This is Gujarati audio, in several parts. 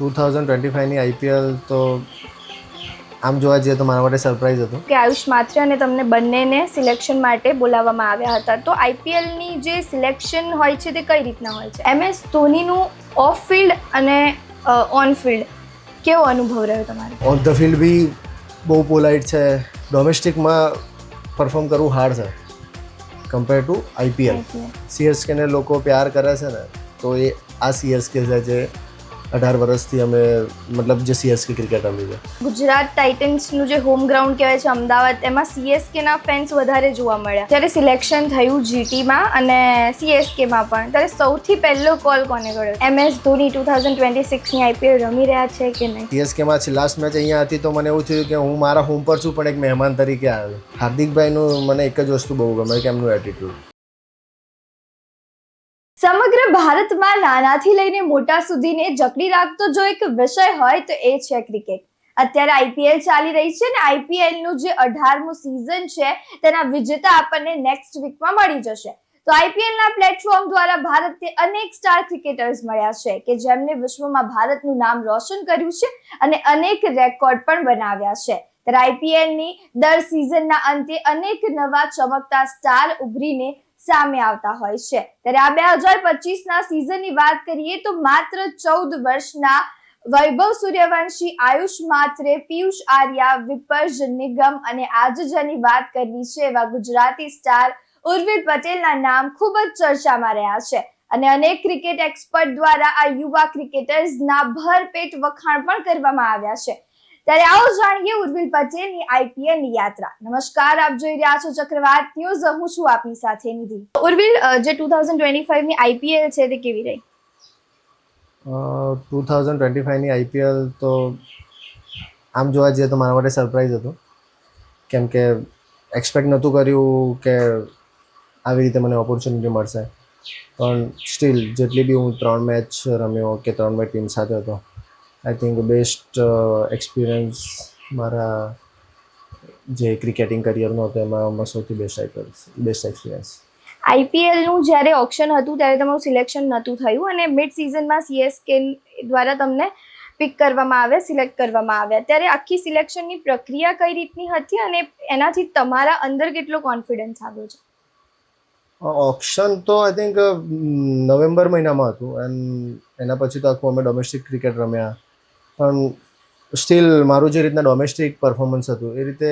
2025ની આઈપીએલ તો આમ જોવા જઈએ તો મારા માટે સરપ્રાઈઝ હતું કે આયુષ માત્રે અને તમને બંનેને સિલેક્શન માટે બોલાવવામાં આવ્યા હતા. તો આઈપીએલની જે સિલેક્શન હોય છે તે કઈ રીતના હોય છે? MS ધોનીનું ઓફ ફિલ્ડ અને ઓન ફિલ્ડ કેવો અનુભવ રહ્યો તમારો? ઓન ધ ફિલ્ડ બી બહુ પોલાઇટ છે. ડોમેસ્ટિકમાં પરફોર્મ કરવું હાર્ડ છે કમ્પેર ટુ આઈપીએલ. સીએસકેને લોકો પ્યાર કરે છે ને, તો એ આ સીએસકે છે જે 18 વર્ષથી અમે મતલબ જે સીએસકે ક્રિકેટ રમી છે. ગુજરાત ટાઇટન્સનું જે હોમ ગ્રાઉન્ડ કહેવાય છે અમદાવાદ, એમાં સીએસકેના ફેન્સ વધારે જોવા મળ્યા. જ્યારે સિલેક્શન થયું જીટીમાં અને સીએસકેમાં પણ, ત્યારે સૌથી પહેલો કોલ કોને કર્યો? MS ધોની 2026ની આઈપીએલ રમી રહ્યા છે કે નહીં? સીએસકેમાં લાસ્ટ મેચ અહીંયા હતી તો મને એવું થયું કે હું મારા હોમ પર છું પણ એક મહેમાન તરીકે આવ્યો. હાર્દિકભાઈનું મને એક જ વસ્તુ બહુ ગમે કે એમનું એટીટ્યુડ. સમગ્ર ભારતમાં નાનાથી લઈને મોટા સુધીને જકડી રાખતો જો એક વિષય હોય તો એ છે ક્રિકેટ. અત્યારે આઈપીએલ ચાલી રહી છે ને આઈપીએલનું જે 18મું સિઝન છે તેના વિજેતા આપણને નેક્સ્ટ વીકમાં મળી જશે. તો આઈપીએલના પ્લેટફોર્મ દ્વારા ભારતને અનેક સ્ટાર ક્રિકેટર્સ મળ્યા છે કે જેમને વિશ્વમાં ભારતનું નામ રોશન કર્યું છે અને અનેક રેકોર્ડ પણ બનાવ્યા છે. ત્યારે આઈપીએલની દર સિઝનના અંતે અનેક નવા ચમકતા સ્ટાર ઉભરીને સામે આવતા હોય છે. ત્યારે આ 2025ના સિઝનની વાત કરીએ તો માત્ર 14 વર્ષના વૈભવ સૂર્યવંશી, આયુષ માત્રે, પિયુષ આર્યા, વિપર્જ નિગમ અને આજે જેની વાત કરવી છે એવા ગુજરાતી સ્ટાર ઉર્વિલ પટેલના નામ ખૂબ જ ચર્ચામાં રહ્યા છે અને અનેક ક્રિકેટ એક્સપર્ટ દ્વારા આ યુવા ક્રિકેટર્સના ભરપેટ વખાણ પણ કરવામાં આવ્યા છે. ત્યારે આવો જાણીએ ઉર્વિલ પટેલની આઈપીએલની યાત્રા. નમસ્કાર, આપ જોઈ રહ્યા છો ચક્રવાત ન્યૂઝ. હું છું આપની સાથે નિધિ. ઉર્વિલ, જે 2025ની આઈપીએલ છે તે કેવી રહી? 2025ની આઈપીએલ તો આમ જોવા જઈએ તો મારા માટે સરપ્રાઈઝ હતું, કેમ કે એક્સપેક્ટ નહોતું કર્યું કે આવી રીતે મને ઓપોર્ચ્યુનિટી મળશે. પણ સ્ટીલ જેટલી બી હું 3 મેચ રમ્યો કે 3 મેચ ટીમ સાથે હતો, આઈ થિંક બેસ્ટ એક્સપિરિયન્સ મારા જે ક્રિકેટિંગ કરિયરનો હતો એમાં સૌથી બેસ્ટ એક્સપિરિયન્સ. આઈપીએલનું જ્યારે ઓપ્શન હતું ત્યારે તમારું સિલેક્શન નહોતું થયું અને મિડ સિઝનમાં સીએસકે દ્વારા તમને પિક કરવામાં આવ્યા, સિલેક્ટ કરવામાં આવ્યા. ત્યારે આખી સિલેક્શનની પ્રક્રિયા કઈ રીતની હતી અને એનાથી તમારા અંદર કેટલો કોન્ફિડન્સ આવ્યો છે? ઓપ્શન તો આઈ થિંક નવેમ્બર મહિનામાં હતું એન્ડ એના પછી તો આખું અમે ડોમેસ્ટિક ક્રિકેટ રમ્યા. પણ સ્ટીલ મારું જે રીતના ડોમેસ્ટિક પરફોર્મન્સ હતું એ રીતે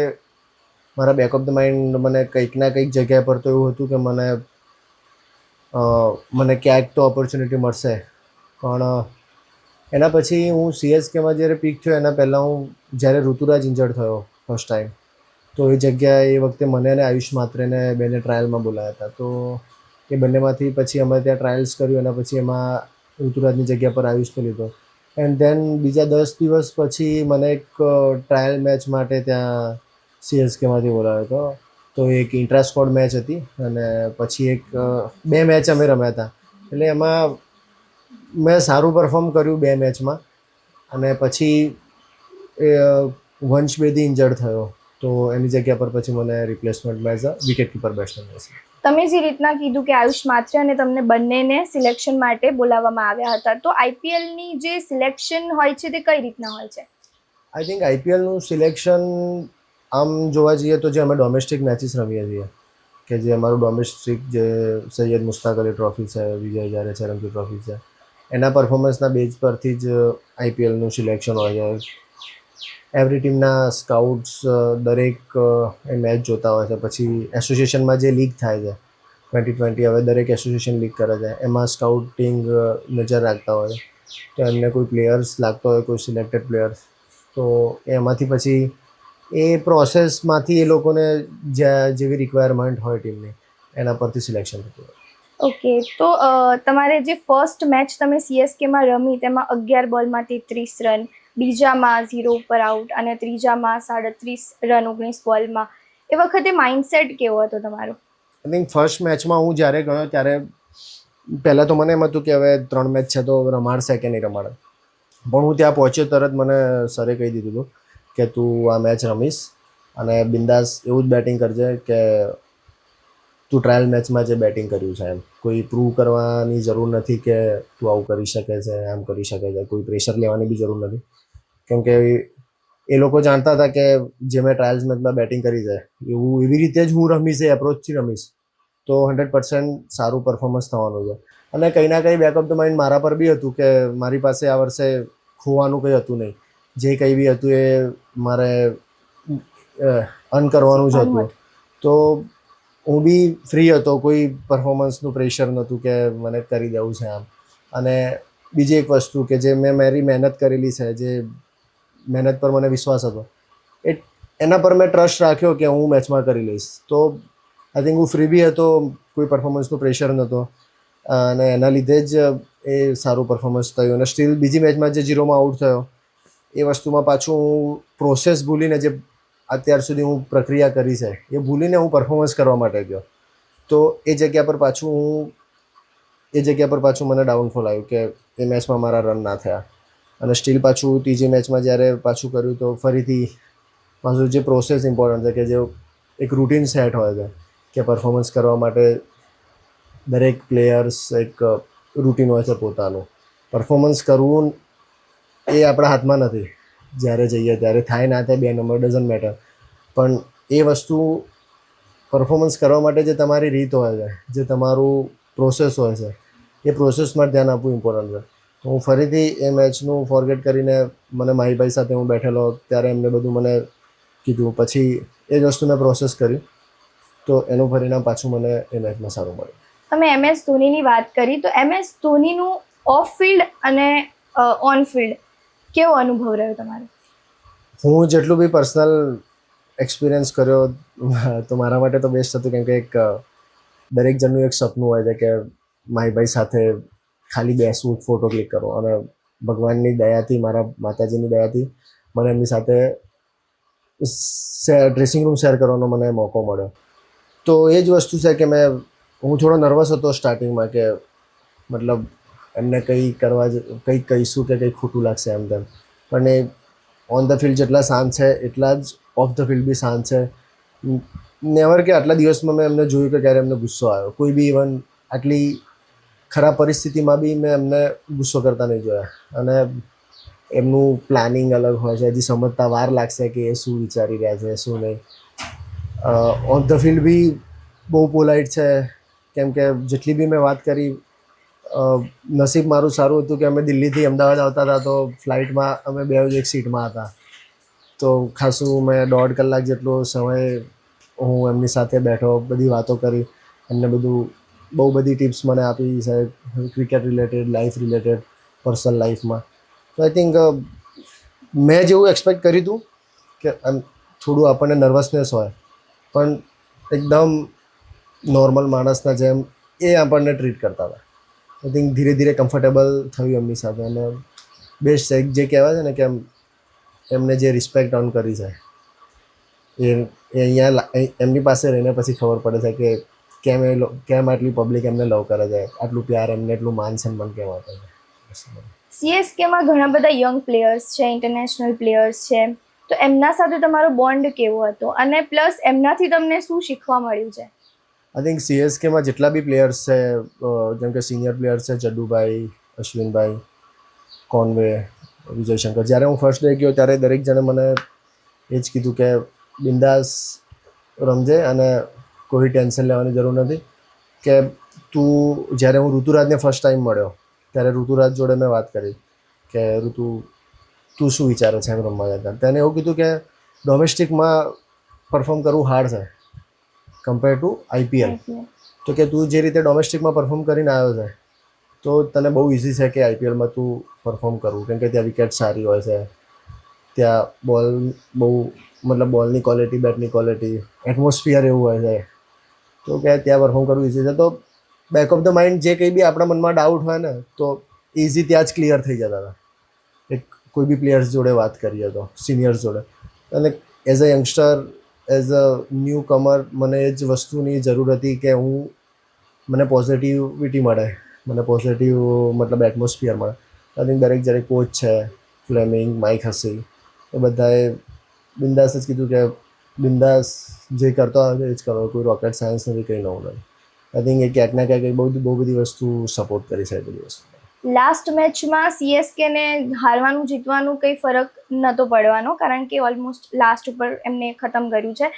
મારા બેક ઓફ ધ માઇન્ડ મને કંઈક ના કંઈક જગ્યા પર તો એવું હતું કે મને ક્યાંક તો ઓપોર્ચ્યુનિટી મળશે. પણ એના પછી હું સીએસકેમાં જ્યારે પીક થયો એના પહેલાં હું જ્યારે ઋતુરાજ ઇન્જર્ડ થયો ફર્સ્ટ ટાઈમ, તો એ જગ્યાએ એ વખતે મને અને આયુષ માત્રેને બેને ટ્રાયલમાં બોલાયા હતા. તો એ બંનેમાંથી પછી અમે ત્યાં ટ્રાયલ્સ કર્યું. એના પછી એમાં ઋતુરાજની જગ્યા પર આયુષને લીધો એન્ડ ધેન બીજા 10 દિવસ પછી મને એક ટ્રાયલ મેચ માટે ત્યાં સીએસકેમાંથી બોલાવ્યો હતો. તો એક ઇન્ટ્રા સ્કોડ મેચ હતી અને પછી એક 2 મેચ અમે રમ્યા હતા. એટલે એમાં મેં સારું પરફોર્મ કર્યું 2 મેચમાં અને પછી વંશ બેદી ઇન્જર્ડ થયો, તો એની જગ્યા પર પછી મને રિપ્લેસમેન્ટમાં as a wicket keeper batsman મળશે. તમે જે રીતના કીધું કે આયુષ માત્રે અને તમને બંનેને સિલેક્શન માટે બોલાવવામાં આવ્યા હતા, તો આઈપીએલની જે સિલેક્શન હોય છે તે કઈ રીતના હોય છે? આઈ થિંક આઈપીએલનું સિલેક્શન આમ જોવા જઈએ તો જે અમે ડોમેસ્ટિક મેચીસ રમીએ છીએ કે જે અમારું ડોમેસ્ટિક જે સૈયદ મુશ્તાક અલી ટ્રોફી છે, વિજય હજારે ચરણજી ટ્રોફી છે, એના પરફોર્મન્સના બેઝ પરથી જ આઈપીએલનું સિલેક્શન હોય છે. એવરી ટીમના સ્કાઉટ્સ દરેક એ મેચ જોતા હોય છે. પછી એસોસિએશનમાં જે લીગ થાય છે 2020, હવે દરેક એસોસિએશન લીગ કરે છે, એમાં સ્કાઉટિંગ નજર રાખતા હોય છે. તો એમને કોઈ પ્લેયર્સ લાગતો હોય, કોઈ સિલેક્ટેડ પ્લેયર્સ, તો એમાંથી પછી એ પ્રોસેસમાંથી એ લોકોને જેવી રિક્વાયરમેન્ટ હોય ટીમની એના પરથી સિલેક્શન થતું હોય. ઓકે, તો તમારે જે ફર્સ્ટ મેચ તમે સીએસકેમાં રમી તેમાં 11 બોલમાં 33 રન, બીજામાં 0 ઉપર આઉટ અને ત્રીજામાં 37 રન 19 બોલમાં, એ વખતે માઇન્ડસેટ કેવો હતો તમારો? આઈ થિંક ફર્સ્ટ મેચમાં હું જ્યારે ગયો ત્યારે પહેલાં તો મને એમ હતું કે હવે 3 મેચ છે તો રમાડશે કે નહીં રમાડે. પણ હું ત્યાં પહોંચ્યો તરત મને સરે કહી દીધું હતું કે તું આ મેચ રમીશ અને બિંદાસ એવું જ બેટિંગ કરજે કે તું ટ્રાયલ મેચમાં જે બેટિંગ કર્યું છે એમ કોઈ પ્રૂવ કરવાની જરૂર નથી કે તું આવું કરી શકે છે, આમ કરી શકે છે, કોઈ પ્રેશર લેવાની બી જરૂર નથી. કેમ કે એ લોકો જાણતા હતા કે જે મેં ટ્રાયલ્સ મેચમાં બેટિંગ કરી છે એવી રીતે જ હું રમીશ, એ એપ્રોચથી રમીશ તો 100% સારું પરફોર્મન્સ થવાનું છે. અને કંઈ ના કંઈ બેકઅપ ધ માઇન્ડ મારા પર બી હતું કે મારી પાસે આ વર્ષે ખોવાનું કંઈ હતું નહીં, જે કંઈ બી હતું એ મારે અર્ન કરવાનું જ હતું. તો હું બી ફ્રી હતો, કોઈ પરફોર્મન્સનું પ્રેશર નહોતું કે મને કરી દેવું છે આમ. અને બીજી એક વસ્તુ કે જે મેં મારી મહેનત કરેલી છે, જે મહેનત પર મને વિશ્વાસ હતો, એના પર મેં ટ્રસ્ટ રાખ્યો કે હું મેચમાં કરી લઈશ. તો આઈ થિંક હું ફ્રી બી હતો, કોઈ પરફોર્મન્સનું પ્રેશર નહોતો અને એના લીધે જ એ સારું પરફોર્મન્સ થયું. અને સ્ટીલ બીજી મેચમાં જે 0માં આઉટ થયો એ વસ્તુમાં પાછું હું પ્રોસેસ ભૂલીને, જે અત્યાર સુધી હું પ્રક્રિયા કરી છે એ ભૂલીને હું પરફોર્મન્સ કરવા માટે ગયો. તો એ જગ્યા પર પાછું મને ડાઉનફોલ આવ્યું કે એ મેચમાં મારા રન ના થયા. અને સ્ટીલ પાછું ત્રીજી મેચમાં જ્યારે પાછું કર્યું તો ફરીથી પાછું જે પ્રોસેસ ઇમ્પોર્ટન્ટ છે, કે જે એક રૂટીન સેટ હોય છે કે પરફોર્મન્સ કરવા માટે દરેક પ્લેયર્સ એક રૂટીન હોય છે પોતાનું. પરફોર્મન્સ કરવું એ આપણા હાથમાં નથી, જ્યારે જઈએ ત્યારે થાય ના થાય 2 નંબર ડઝન્ટ મેટર. પણ એ વસ્તુ પરફોર્મન્સ કરવા માટે જે તમારી રીત હોય છે, જે તમારું પ્રોસેસ હોય છે, એ પ્રોસેસમાં ધ્યાન આપવું ઇમ્પોર્ટન્ટ છે. તો હું ફરીથી એ મેચનું ફોરગેટ કરીને મને મારી ભાઈ સાથે હું બેઠેલો ત્યારે એમને બધું મને કીધું, પછી એ જ વસ્તુ મેં પ્રોસેસ કરી તો એનું પરિણામ પાછું મને એ મેચમાં સારું મળ્યું. તમે MS ધોનીની વાત કરી, તો MS ધોનીનું ઓફ ફિલ્ડ અને ઓન ફિલ્ડ કેવો અનુભવ રહ્યો તમારો? હું જેટલું બી પર્સનલ એક્સપિરિયન્સ કર્યો તો મારા માટે તો બેસ્ટ હતું. કેમ કે એક દરેક જણનું એક સપનું હોય છે કે મારી ભાઈ સાથે ખાલી બેસવું, ફોટો ક્લિક કરવો. અને ભગવાનની દયાથી, મારા માતાજીની દયાથી મને એમની સાથે ડ્રેસિંગ રૂમ શેર કરવાનો મને મોકો મળ્યો. તો એ જ વસ્તુ છે કે હું થોડો નર્વસ હતો સ્ટાર્ટિંગમાં કે મતલબ એમને કંઈક કહીશું કે કંઈક ખોટું લાગશે એમ તેમ. પણ એ ઓન ધ ફિલ્ડ જેટલા શાંત છે એટલા જ ઓફ ધ ફિલ્ડ બી શાંત છે. નેવર કે આટલા દિવસમાં મેં એમને જોયું કે ક્યારે એમને ગુસ્સો આવ્યો. કોઈ બી ઇવન આટલી ખરાબ પરિસ્થિતિમાં બી મેં એમને ગુસ્સો કરતા નહીં જોયા. અને એમનું પ્લાનિંગ અલગ હોય છે, હજી સમજતા વાર લાગશે કે એ શું વિચારી રહ્યા છે, શું નહીં. ઓન ધ ફિલ્ડ બી બહુ પોલાઇટ છે. કેમ કે જેટલી બી મેં વાત કરી, નસીબ મારું સારું હતું કે અમે દિલ્હીથી અમદાવાદ આવતા હતા તો ફ્લાઇટમાં અમે બે જ એક સીટમાં હતા. તો ખાસું મેં 1.5 કલાક જેટલો સમય હું એમની સાથે બેઠો, બધી વાતો કરી. એમને બહુ બધી ટિપ્સ મને આપી છે, cricket related, life related, personal લાઈફમાં. તો આઈ થિંક મેં જેવું એક્સપેક્ટ કર્યું હતું કે થોડું આપણને નર્વસનેસ હોય, પણ એકદમ નોર્મલ માણસના જેમ એ આપણને ટ્રીટ કરતા હતા. આઈ થિંક ધીરે ધીરે કમ્ફર્ટેબલ થયું એમની સાથે. અને બેસ્ટ છે, જે કહેવાય છે ને કે એમને જે રિસ્પેક્ટ અર્ન કરી છે એ અહીંયા એમની પાસે રહીને પછી ખબર પડે છે કે કેમ આટલી પબ્લિક એમને લવ કરે છે, આટલું પ્યાર એમને, એટલું માન સન્માન કેમ આપે છે. CSKમાં ઘણા બધા યંગ પ્લેયર્સ છે, ઇન્ટરનેશનલ પ્લેયર્સ છે, તો એમના સાથે તમારો બોન્ડ કેવો હતો અને પ્લસ એમનાથી તમને શું શીખવા મળ્યું છે? આઈ થિંક CSKમાં જેટલા બી પ્લેયર્સ છે, જેમ કે સિનિયર પ્લેયર્સ છે, જડ્ડુભાઈ, અશ્વિનભાઈ, કોનવે, વિજય શંકર, જ્યારે હું ફર્સ્ટ ડે ગયો ત્યારે દરેક જણે મને એ જ કીધું કે બિંદાસ રમજે અને કોઈ ટેન્શન લેવાની જરૂર નથી. કે તું, જ્યારે હું ઋતુરાજને ફર્સ્ટ ટાઈમ મળ્યો ત્યારે ઋતુરાજ જોડે મેં વાત કરી કે ઋતુ તું શું વિચારે છે એમ રમવા જતા. તેને એવું કીધું કે ડોમેસ્ટિકમાં પરફોર્મ કરવું હાર્ડ છે કમ્પેર ટુ IPL. તો કે તું જે રીતે ડોમેસ્ટિકમાં પરફોર્મ કરીને આવ્યો છે તો તને બહુ ઇઝી છે કે IPLમાં તું પરફોર્મ કરવું. કેમ કે ત્યાં વિકેટ સારી હોય છે, ત્યાં બોલ બહુ, મતલબ બોલની ક્વોલિટી, બેટની ક્વોલિટી, એટમોસ્ફિયર એવું હોય છે. તો કે ત્યાં પરફોર્મ કરવું ઇઝી છે. તો બેક ઓફ ધ માઇન્ડ જે કંઈ બી આપણા મનમાં ડાઉટ હોય ને તો ઇઝી ત્યાં જ ક્લિયર થઈ જતા હતા. એક કોઈ બી પ્લેયર્સ જોડે વાત કરીએ તો, સિનિયર્સ જોડે. અને as a youngster, as a new કમર, મને એ જ વસ્તુની જરૂર હતી કે મને પોઝિટિવિટી મળે, મને પોઝિટિવ મતલબ એટમોસ્ફિયર મળે. આઈ થિંક દરેક જ્યારે કોચ છે, ફ્લેમિંગ, માઇક હસી, એ બધાએ બિંદાસ જ કીધું કે બિંદાસ જે કરતો આવે છે એ જ કરો, કોઈ રોકેટ સાયન્સ નથી, કંઈ નવું નથી. આઈ થિંક એ ક્યાંક ના ક્યાંક બહુ બધી વસ્તુ સપોર્ટ કરી છે એ બધી વસ્તુ. લાસ્ટ મેચમાં સીએસકે ને હારવાનું જીતવાનું કંઈ ફરક નહોતો પડવાનો, કારણ કે ઓલમોસ્ટ લાસ્ટ ઉપર એમને ખતમ કર્યું છે.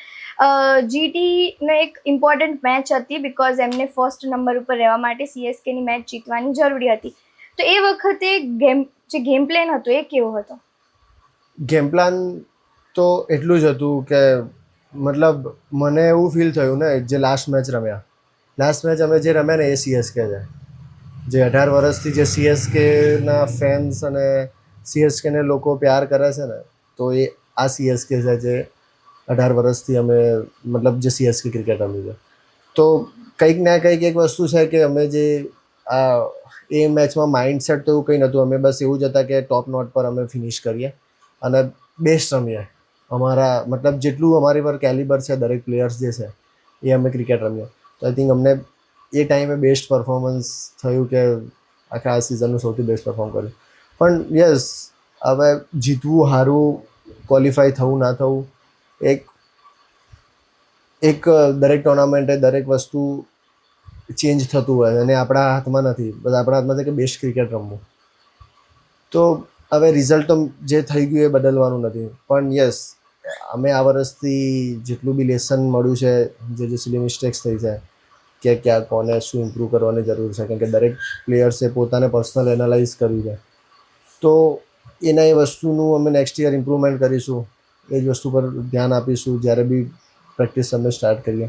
જીટીનો એક ઇમ્પોર્ટન્ટ મેચ હતી, બિકોઝ એમને ફર્સ્ટ નંબર ઉપર રહેવા માટે સીએસકેની મેચ જીતવાની જરૂરી હતી. તો એ વખતે ગેમ પ્લાન હતો એ કેવો હતો? ગેમ પ્લાન તો એટલું જ હતું કે મતલબ મને એવું ફીલ થયું ને, જે લાસ્ટ મેચ અમે જે રમ્યા ને એ સીએસકે છે. જે 18 વર્ષથી જે સીએસકેના ફેન્સ અને સીએસકેને લોકો પ્યાર કરે છે ને, તો એ આ સીએસકે છે જે 18 વર્ષથી અમે મતલબ જે સીએસકે ક્રિકેટ રમી છે. તો કંઈક ના કંઈક એક વસ્તુ છે કે અમે જે આ એ મેચમાં માઇન્ડસેટ તો એવું કંઈ નહોતું. અમે બસ એવું જ હતા કે ટોપ નોટ પર અમે ફિનિશ કરીએ અને બેસ્ટ રમીએ. અમારા મતલબ જેટલું અમારી પર કેલિબર છે, દરેક પ્લેયર્સ જે છે એ અમે ક્રિકેટ રમીએ. તો આઈ થિંક અમને એ ટાઈમે બેસ્ટ પરફોર્મન્સ થયું કે આખા આ સિઝનનું સૌથી બેસ્ટ પરફોર્મ કર્યું. પણ યસ, હવે જીતવું હારવું, ક્વોલિફાય થવું ના થવું, એક દરેક ટુર્નામેન્ટે દરેક વસ્તુ ચેન્જ થતું હોય અને આપણા હાથમાં નથી. બસ આપણા હાથમાં છે કે બેસ્ટ ક્રિકેટ રમવું. તો હવે રિઝલ્ટ તો જે થઈ ગયું એ બદલવાનું નથી. પણ યસ, અમે આ વર્ષથી જેટલું બી લેસન મળ્યું છે, જે સિલી મિસ્ટેક્સ થઈ છે કે ક્યાં કોને શું ઇમ્પ્રૂવ કરવાની જરૂર છે, કેમ કે દરેક પ્લેયર્સે પોતાને પર્સનલ એનાલાઇઝ કર્યું છે. તો એના એ વસ્તુનું અમે નેક્સ્ટ યર ઇમ્પ્રુવમેન્ટ કરીશું. એ જ વસ્તુ પર ધ્યાન આપીશું જ્યારે બી પ્રેક્ટિસ અમે સ્ટાર્ટ કરીએ.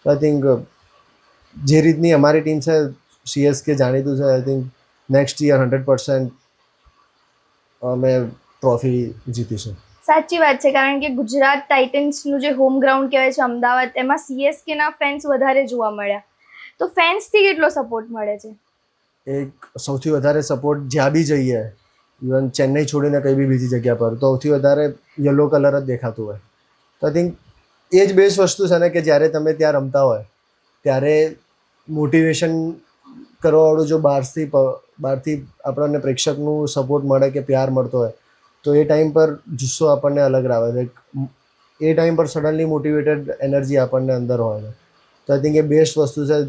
તો આઈ થિંક જે રીતની અમારી ટીમ છે, સીએસકે જાણીતું છે, આઈ થિંક નેક્સ્ટ યર 100% અમે ટ્રોફી જીતીશું. સાચી વાત છે, કારણ કે ગુજરાત ટાઇટન્સનું જે હોમ ગ્રાઉન્ડ કહેવાય છે અમદાવાદ, એમાં સીએસકેના ફેન્સ વધારે જોવા મળ્યા. તો ફેન્સથી કેટલો સપોર્ટ મળે છે? એક સૌથી વધારે સપોર્ટ જ્યાં બી જઈએ, ઇવન ચેન્નઈ છોડીને કંઈ બી બીજી જગ્યા પર, તો સૌથી વધારે યલો કલર જ દેખાતું હોય. તો આઈ થિંક એ જ બેસ્ટ વસ્તુ છે ને કે જ્યારે તમે ત્યાં રમતા હોય ત્યારે મોટિવેશન કરવાવાળું જો બહારથી આપણને પ્રેક્ષકનું સપોર્ટ મળે કે પ્યાર મળતો હોય, તો એ ટાઈમ પર જુસ્સો આપણને અલગ આવે છે. એ ટાઈમ પર સડનલી મોટિવેટેડ એનર્જી આપણને અંદર હોય છે. તો આઈ થિંક એ બેસ્ટ વસ્તુ છે.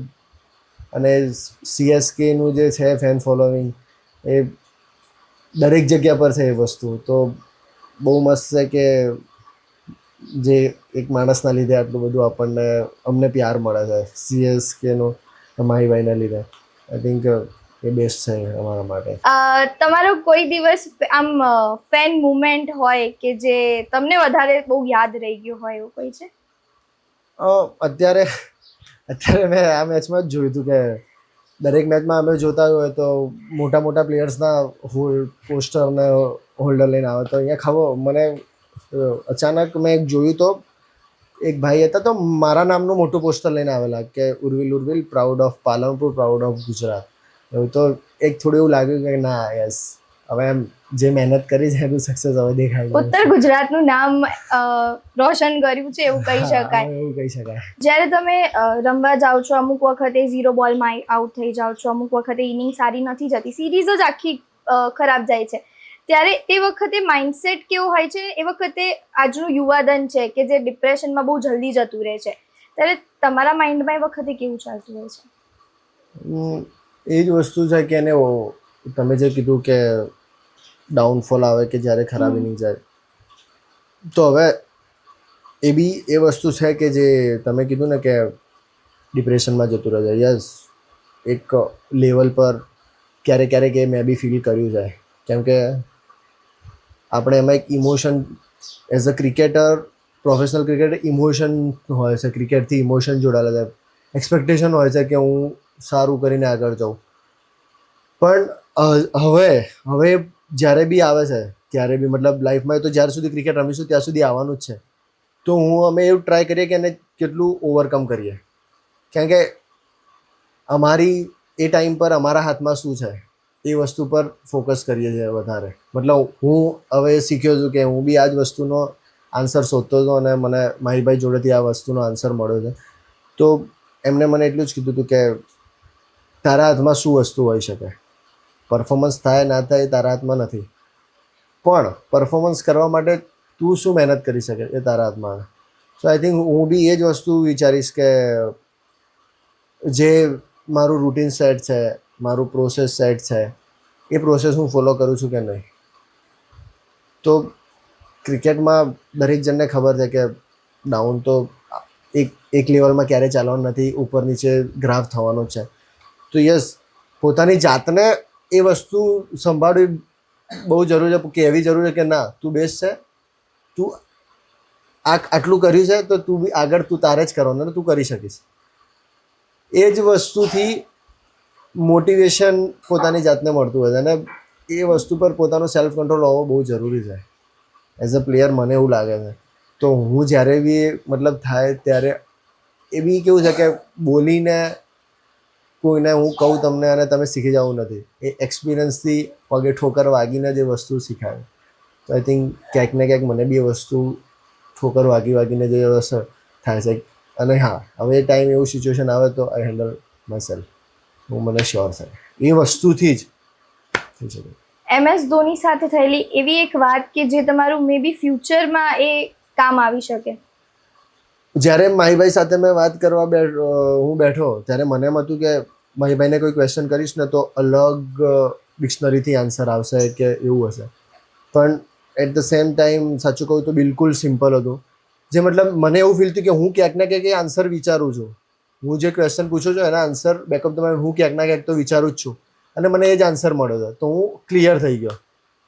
અને સીએસકેનું જે છે ફેન ફોલોવિંગ, એ દરેક જગ્યા પર છે એ વસ્તુ. તો બહુ મસ્ત છે કે જે એક માણસના લીધે આટલું બધું અમને પ્યાર મળે છે, સીએસકેનો માહીભાઈના લીધે. આઈ થિંક એ બેસ્ટ છે અમારા માટે. તમારો કોઈ દિવસ આમ ફેન મુમેન્ટ હોય કે જે તમને વધારે બહુ યાદ રહી ગયું હોય, એવું કોઈ છે? અત્યારે મેં આ મેચમાં જ જોયું હતું કે દરેક મેચમાં અમે જોતા હોય તો મોટા મોટા પ્લેયર્સના પોસ્ટર અને હોલ્ડર લઈને આવે. તો અહીંયા ખબર મને અચાનક મેં જોયું તો એક ભાઈ હતા, તો મારા નામનું મોટું પોસ્ટર લઈને આવેલા કે Urvil proud of Palanpur, proud of Gujarat. એવું તો એક થોડું એવું લાગ્યું કે ના યસ, હવે એમ જે મહેનત કરી છે એનું સક્સેસ હવે દેખાય. ઉત્તર ગુજરાતનું નામ રોશન કર્યું છે એવું કહી શકાય. એવું કહી શકાય. જ્યારે તમે રમવા જાઓ છો, અમુક વખતે 0 બોલમાં આઉટ થઈ જાઓ છો, અમુક વખતે ઇનિંગ સારી નથી જતી, સિરીઝ જ આખી ખરાબ જાય છે, ત્યારે તે વખતે માઇન્ડસેટ કેવો હોય છે? એ વખતે આજનું યુવાધન છે કે જે ડિપ્રેશનમાં બહુ જલ્દી જતું રહે છે, ત્યારે તમારા માઇન્ડમાં એ વખતે કેવું ચાલતું હોય છે? એ જ વસ્તુ છે કે એને તમે જે કીધું કે ડાઉનફોલ આવે કે જ્યારે ખરાબ ઇનિંગ જાય, તો હવે એ બી એ વસ્તુ છે કે જે તમે કીધું ને કે ડિપ્રેશનમાં જતું રહે છે. યસ, એક લેવલ પર ક્યારેક એ મેં બી ફીલ કર્યું છે, કેમ કે આપણે એમાં એક emotion, as a cricketer, professional cricketer, emotion હોય છે. ક્રિકેટથી ઇમોશન જોડાયેલા છે, એક્સપેક્ટેશન હોય છે કે હું સારું કરીને આગળ જાઉં. પણ હવે જ્યારે બી આવે છે, ત્યારે બી મતલબ લાઈફમાં તો જ્યાર સુધી ક્રિકેટ રમીશું ત્યાં સુધી આવવાનું જ છે. તો અમે એવું ટ્રાય કરીએ કે એને કેટલું ઓવરકમ કરીએ, કારણ કે અમારી એ ટાઈમ પર અમારા હાથમાં શું છે એ વસ્તુ પર ફોકસ કરીએ છીએ વધારે. મતલબ હું હવે શીખ્યો છું કે હું બી આ જ વસ્તુનો આન્સર શોધતો હતો અને મને મારી ભાઈ જોડેથી આ વસ્તુનો આન્સર મળ્યો છે. તો એમને મને એટલું જ કીધું હતું કે તારા હાથમાં શું વસ્તુ હોઈ શકે, પરફોર્મન્સ થાય ના થાય એ તારા હાથમાં નથી, પણ પરફોર્મન્સ કરવા માટે તું શું મહેનત કરી શકે એ તારા હાથમાં. સો આઈ થિંક હું બી એ જ વસ્તુ વિચારીશ કે જે મારું રૂટીન સેટ છે, મારું પ્રોસેસ સેટ છે, એ પ્રોસેસ હું ફોલો કરું છું કે નહીં. તો ક્રિકેટમાં દરેક જણને ખબર છે કે ડાઉન તો એક લેવલમાં ક્યારેય ચાલવાનું નથી, ઉપર નીચે ગ્રાફ થવાનો જ છે. તો યસ, પોતાની જાતને એ વસ્તુ સંભાળવી બહુ જરૂરી છે, કહેવી જરૂરી છે કે ના તું બેસ્ટ છે, તું આટલું કર્યું છે તો તું બી આગળ તું તારે જ કરવાનું ને તું કરી શકીશ. એ જ વસ્તુથી મોટિવેશન પોતાની જાતને મળતું હોય છે અને એ વસ્તુ પર પોતાનો સેલ્ફ કંટ્રોલ હોવો બહુ જરૂરી છે એઝ અ પ્લેયર, મને એવું લાગે છે. તો હું જ્યારે બી મતલબ થાય ત્યારે એ બી કેવું છે કે બોલીને કોઈને હું કહું તમને અને તમે શીખી જવું નથી, એ એક્સપિરિયન્સથી પગે ઠોકર વાગીને જે વસ્તુ શીખાય. તો આઈ થિંક ક્યાંક ને ક્યાંક મને બી એ વસ્તુ ઠોકર વાગીને જે અસર થાય છે. અને હા, હવે એ ટાઈમ એવું સિચ્યુએશન આવે તો આઈ હેન્ડલ માય સેલ્ફ, હું મને શ્યોર છે એ વસ્તુથી જ થઈ શકે. MS ધોની સાથે થયેલી એવી એક વાત કે જે તમારું મે બી ફ્યુચરમાં એ કામ આવી શકે. જ્યારે માહીભાઈ સાથે મેં વાત કરવા હું બેઠો ત્યારે મને એમ હતું કે માહીભાઈને કોઈ ક્વેશ્ચન કરીશ ને તો અલગ ડિક્શનરીથી આન્સર આવશે કે એવું હશે, પણ એટ ધ સેમ ટાઈમ સાચું કહું તો બિલકુલ સિમ્પલ હતું. જે મતલબ મને એવું ફીલ થયું કે હું ક્યાંક ને ક્યાંક એ આન્સર વિચારું છું, હું જે ક્વેશ્ચન પૂછું છું એના આન્સર બેકઅપ તો હું ક્યાંક ના ક્યાંક તો વિચારું જ છું અને મને એ જ આન્સર મળ્યો છે. તો હું ક્લિયર થઈ ગયો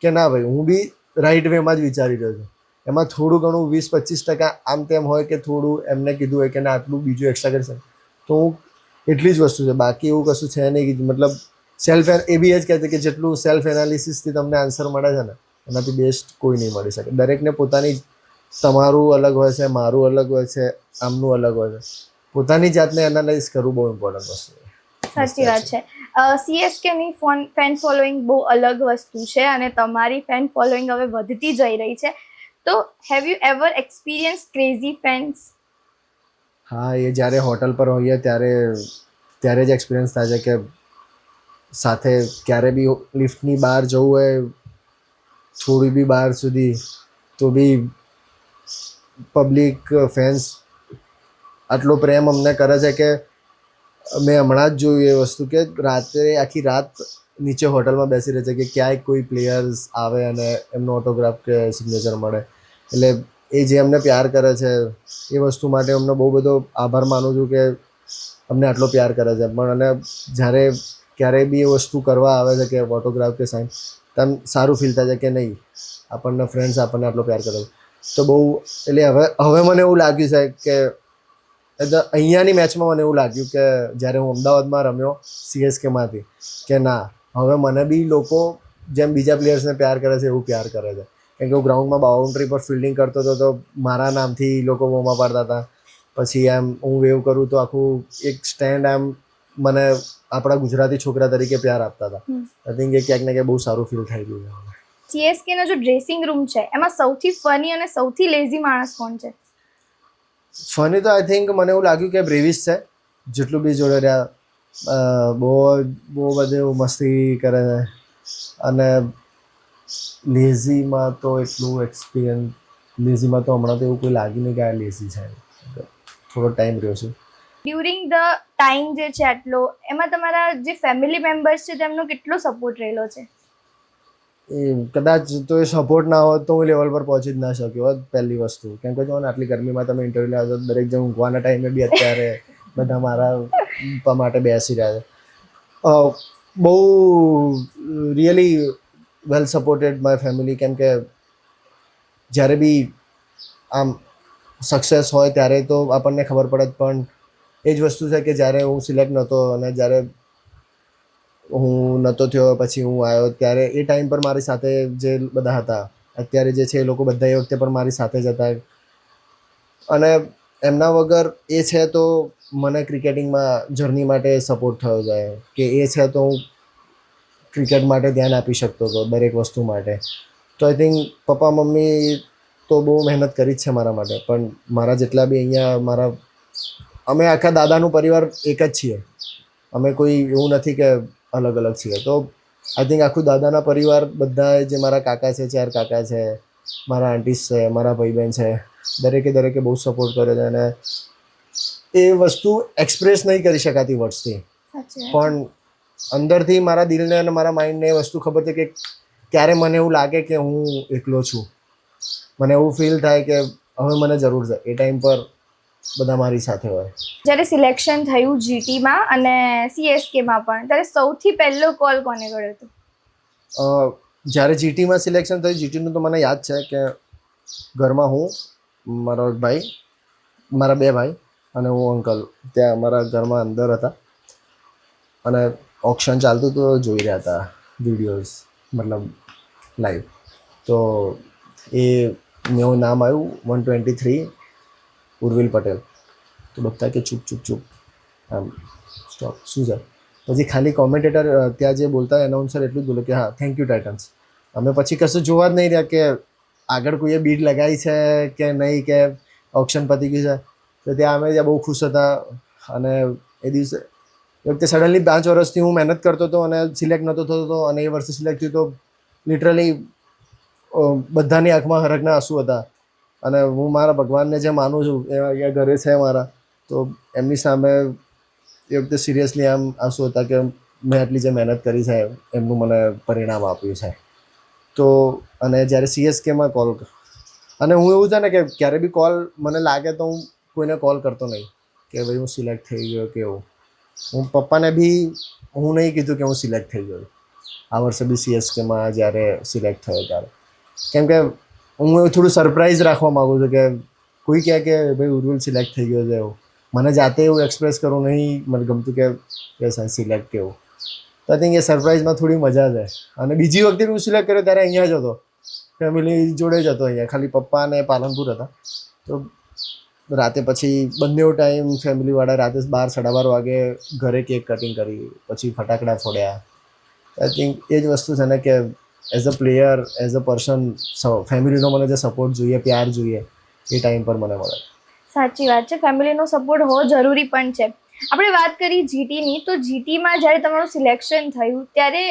કે ના ભાઈ, હું બી રાઈટ વેમાં જ વિચારી રહ્યો છું. એમાં થોડું ઘણું 20-25% આમ તેમ હોય કે થોડું એમને કીધું હોય કે ના આટલું બીજું એક્સ્ટ્રા કરી શકે, તો હું એટલી જ વસ્તુ છે, બાકી એવું કશું છે નહીં. મતલબ એ બી એ જ કહે છે કે જેટલું સેલ્ફ એનાલિસિસથી તમને આન્સર મળે છે ને એનાથી બેસ્ટ કોઈ નહીં મળી શકે. દરેકને પોતાની, તમારું અલગ હોય છે, મારું અલગ હોય છે, આમનું અલગ હોય છે. પોતાની જાતને એનાલાઇઝ કરવું બહુ ઇમ્પોર્ટન્ટ વસ્તુ છે. સાચી વાત છે. CSKની ફેન ફોલોઈંગ બહુ અલગ વસ્તુ છે અને તમારી ફેન ફોલોઈંગ હવે વધતી જઈ રહી છે. તો have you ever experience crazy fans? હા, એ જ્યારે હોટલ પર હોઈએ ત્યારે જ એક્સપિરિયન્સ થાય છે કે સાથે ક્યારે બી લિફ્ટની બહાર જવું હોય થોડી બી બહાર સુધી તો બી પબ્લિક ફેન્સ આટલો પ્રેમ અમને કરે છે કે મેં હમણાં જ જોયું એ વસ્તુ કે રાત્રે આખી રાત નીચે હોટલમાં બેસી રહે છે કે ક્યાંય કોઈ પ્લેયર્સ આવે અને એમનો ઓટોગ્રાફ કે સિગ્નેચર મળે. એટલે એ જે અમને પ્યાર કરે છે એ વસ્તુ માટે અમને બહુ બધો આભાર માનું છું કે અમને આટલો પ્યાર કરે છે. પણ અને જ્યારે ક્યારેય બી એ વસ્તુ કરવા આવે છે કે ઓટોગ્રાફ કે સાઇન, તેમ સારું ફીલ થાય છે કે નહીં આપણને ફ્રેન્ડ્સ આપણને આટલો પ્યાર કરે છે. તો બહુ એટલે હવે મને એવું લાગ્યું છે કે અહીંયાની મેચમાં મને એવું લાગ્યું કે જ્યારે હું અમદાવાદમાં રમ્યો CSKમાંથી કે ના, હવે મને બી લોકો જેમ બીજા પ્લેયર્સને પ્યાર કરે છે એવું પ્યાર કરે છે. કેમ કે હું ગ્રાઉન્ડમાં બાઉન્ડ્રી પર ફિલ્ડિંગ કરતો હતો તો મારા નામથી લોકો બોમા પાડતા હતા. પછી એમ હું વેવ કરું તો આખું એક સ્ટેન્ડ એમ મને આપણા ગુજરાતી છોકરા તરીકે પ્યાર આપતા હતા. આઈ થિંક એ ક્યાંક ને ક્યાંક બહુ સારું ફીલ થઈ ગયું છે. CSKનો જો ડ્રેસિંગ રૂમ છે એમાં સૌથી ફની અને સૌથી લેઝી માણસ કોણ છે? ફની તો આઈ થિંક મને એવું લાગ્યું કે બ્રેવિસ છે. જેટલું બી જોડે રહ્યા બહુ બધું મસ્તી કરે છે. અને લેઝીમાં તો એટલું એક્સપિરિયન્સ, લેઝીમાં તો હમણાં તો એવું કોઈ લાગ્યું નહીં કે આ લેઝી છે. થોડો ટાઈમ રહ્યો છે. ડ્યુરિંગ ધ ટાઈમ જે છે આટલો, એમાં તમારા જે ફેમિલી મેમ્બર્સ છે તેમનો કેટલો સપોર્ટ રહેલો છે? એ કદાચ તો એ સપોર્ટ ના હોત તો હું લેવલ પર પહોંચી જ ના શક્યો હોત. પહેલી વસ્તુ કેમ કે જો ને આટલી ગરમીમાં તમે ઇન્ટરવ્યૂ લેવા તો દરેક જણ ઊંઘવાના ટાઈમે બી અત્યારે બધા મારા માટે બેસી રહ્યા છે. બહુ really well supported my family. કેમ કે જ્યારે બી આમ સક્સેસ હોય ત્યારે તો આપણને ખબર પડે જ, પણ એ જ વસ્તુ છે કે જ્યારે હું સિલેક્ટ નહોતો અને જ્યારે હું નહોતો થયો પછી હું આવ્યો ત્યારે એ ટાઈમ પર મારી સાથે જે બધા હતા અત્યારે જે છે એ લોકો બધા એ વખતે પણ મારી સાથે જ હતા. અને એમના વગર એ છે તો મને ક્રિકેટિંગમાં જર્ની માટે સપોર્ટ થયો જાય કે એ છે તો હું ક્રિકેટ માટે ધ્યાન આપી શકતો હતો દરેક વસ્તુ માટે. તો આઈ થિંક પપ્પા મમ્મી તો બહુ મહેનત કરી જ છે મારા માટે, પણ મારા જેટલા બી અહીંયા અમે આખા દાદાનું પરિવાર એક જ છીએ. અમે કોઈ એવું નથી કે અલગ અલગ છીએ. તો આઈ થિંક આખું દાદાના પરિવાર બધા જે મારા કાકા છે, 4 કાકા છે, મારા આંટીસ છે, મારા ભાઈ બહેન છે, દરેકે બહુ સપોર્ટ કરે છે અને એ વસ્તુ એક્સપ્રેસ નહીં કરી શકાતી વર્ડ્સથી, પણ અંદરથી મારા દિલને અને મારા માઇન્ડને એ વસ્તુ ખબર છે કે ક્યારે મને એવું લાગે કે હું એકલો છું, મને એવું ફીલ થાય કે હવે મને જરૂર છે, એ ટાઈમ પર બધા મારી સાથે હોય. જ્યારે સિલેક્શન થયું જીટીમાં અને સીએસકેમાં પણ, ત્યારે સૌથી પહેલો કોલ કોને કર્યો હતો? જ્યારે જીટીમાં સિલેક્શન થયું, જીટીનું તો મને યાદ છે કે ઘરમાં હું, મારો એક ભાઈ, મારા બે ભાઈ અને હું અંકલ ત્યાં અમારા ઘરમાં અંદર હતા અને ઓક્શન ચાલતું તો જોઈ રહ્યા હતા વિડીયોઝ, મતલબ લાઈવ. તો એ મેં નામ આવ્યું 123 ઉર્વિલ પટેલ. તો બધા કે ચૂપ આમ સ્ટોપ, શું છે? પછી ખાલી કોમેન્ટેટર ત્યાં જે બોલતા એનાઉન્સર એટલું જ બોલે કે હા થેન્ક યુ ટાઇટન્સ. અમે પછી કશું જોવા જ નહીં રહ્યા કે આગળ કોઈએ બીડ લગાવી છે કે નહીં, કે ઓપ્શન પતી ગયું છે. તો ત્યાં અમે ત્યાં બહુ ખુશ હતા અને એ દિવસે એ વખતે સડનલી 5 વર્ષથી હું મહેનત કરતો હતો અને સિલેક્ટ નહોતો થતો અને એ વર્ષે સિલેક્ટ થયું તો લિટરલી બધાની આંખમાં હરખના આંસુ હતા અને હું મારા ભગવાનને જે માનું છું એ અહીંયા ઘરે છે મારા, તો એમની સામે એ વખતે સિરિયસલી આમ આંસુ હતા કે મેં આટલી જે મહેનત કરી છે એમનું મને પરિણામ આપ્યું છે. તો અને જ્યારે સીએસકેમાં કોલ, અને હું એવું છે ને કે ક્યારે બી કોલ મને લાગે તો હું કોઈને કોલ કરતો નહીં કે ભાઈ હું સિલેક્ટ થઈ ગયો કે એવું. હું પપ્પાને બી હું નહીં કીધું કે હું સિલેક્ટ થઈ ગયો આ વર્ષે બી સીએસકેમાં જ્યારે સિલેક્ટ થયો ત્યારે, કેમ કે હું થોડું સરપ્રાઈઝ રાખવા માગું છું કે કોઈ કહે કે ભાઈ ઉર્વિલ સિલેક્ટ થઈ ગયો છે એવું, મને જાતે એવું એક્સપ્રેસ કરવું નહીં મને ગમતું કે સિલેક્ટ કેવું. તો આઈ થિંક એ સરપ્રાઈઝમાં થોડી મજા છે. અને બીજી વખતે હું સિલેક્ટ કર્યો ત્યારે અહીંયા જ હતો, ફેમિલી જોડે જ હતો, અહીંયા ખાલી પપ્પા અને પાલનપુર હતા. તો રાતે પછી બંને ટાઈમ ફેમિલીવાળા રાતે 12-12:30 વાગે ઘરે કેક કટિંગ કરી, પછી ફટાકડા ફોડ્યા. આઈ થિંક એ જ વસ્તુ છે ને કે as a player, as a person, ફેમિલીનો મને જે સપોર્ટ જોઈએ, પ્યાર જોઈએ, એ ટાઈમ પર મને મળે. સાચી વાત છે, ફેમિલીનો સપોર્ટ હોવો જરૂરી પણ છે. આપણે વાત કરી જીટીની, તો જીટીમાં જ્યારે તમારું સિલેક્શન થયું ત્યારે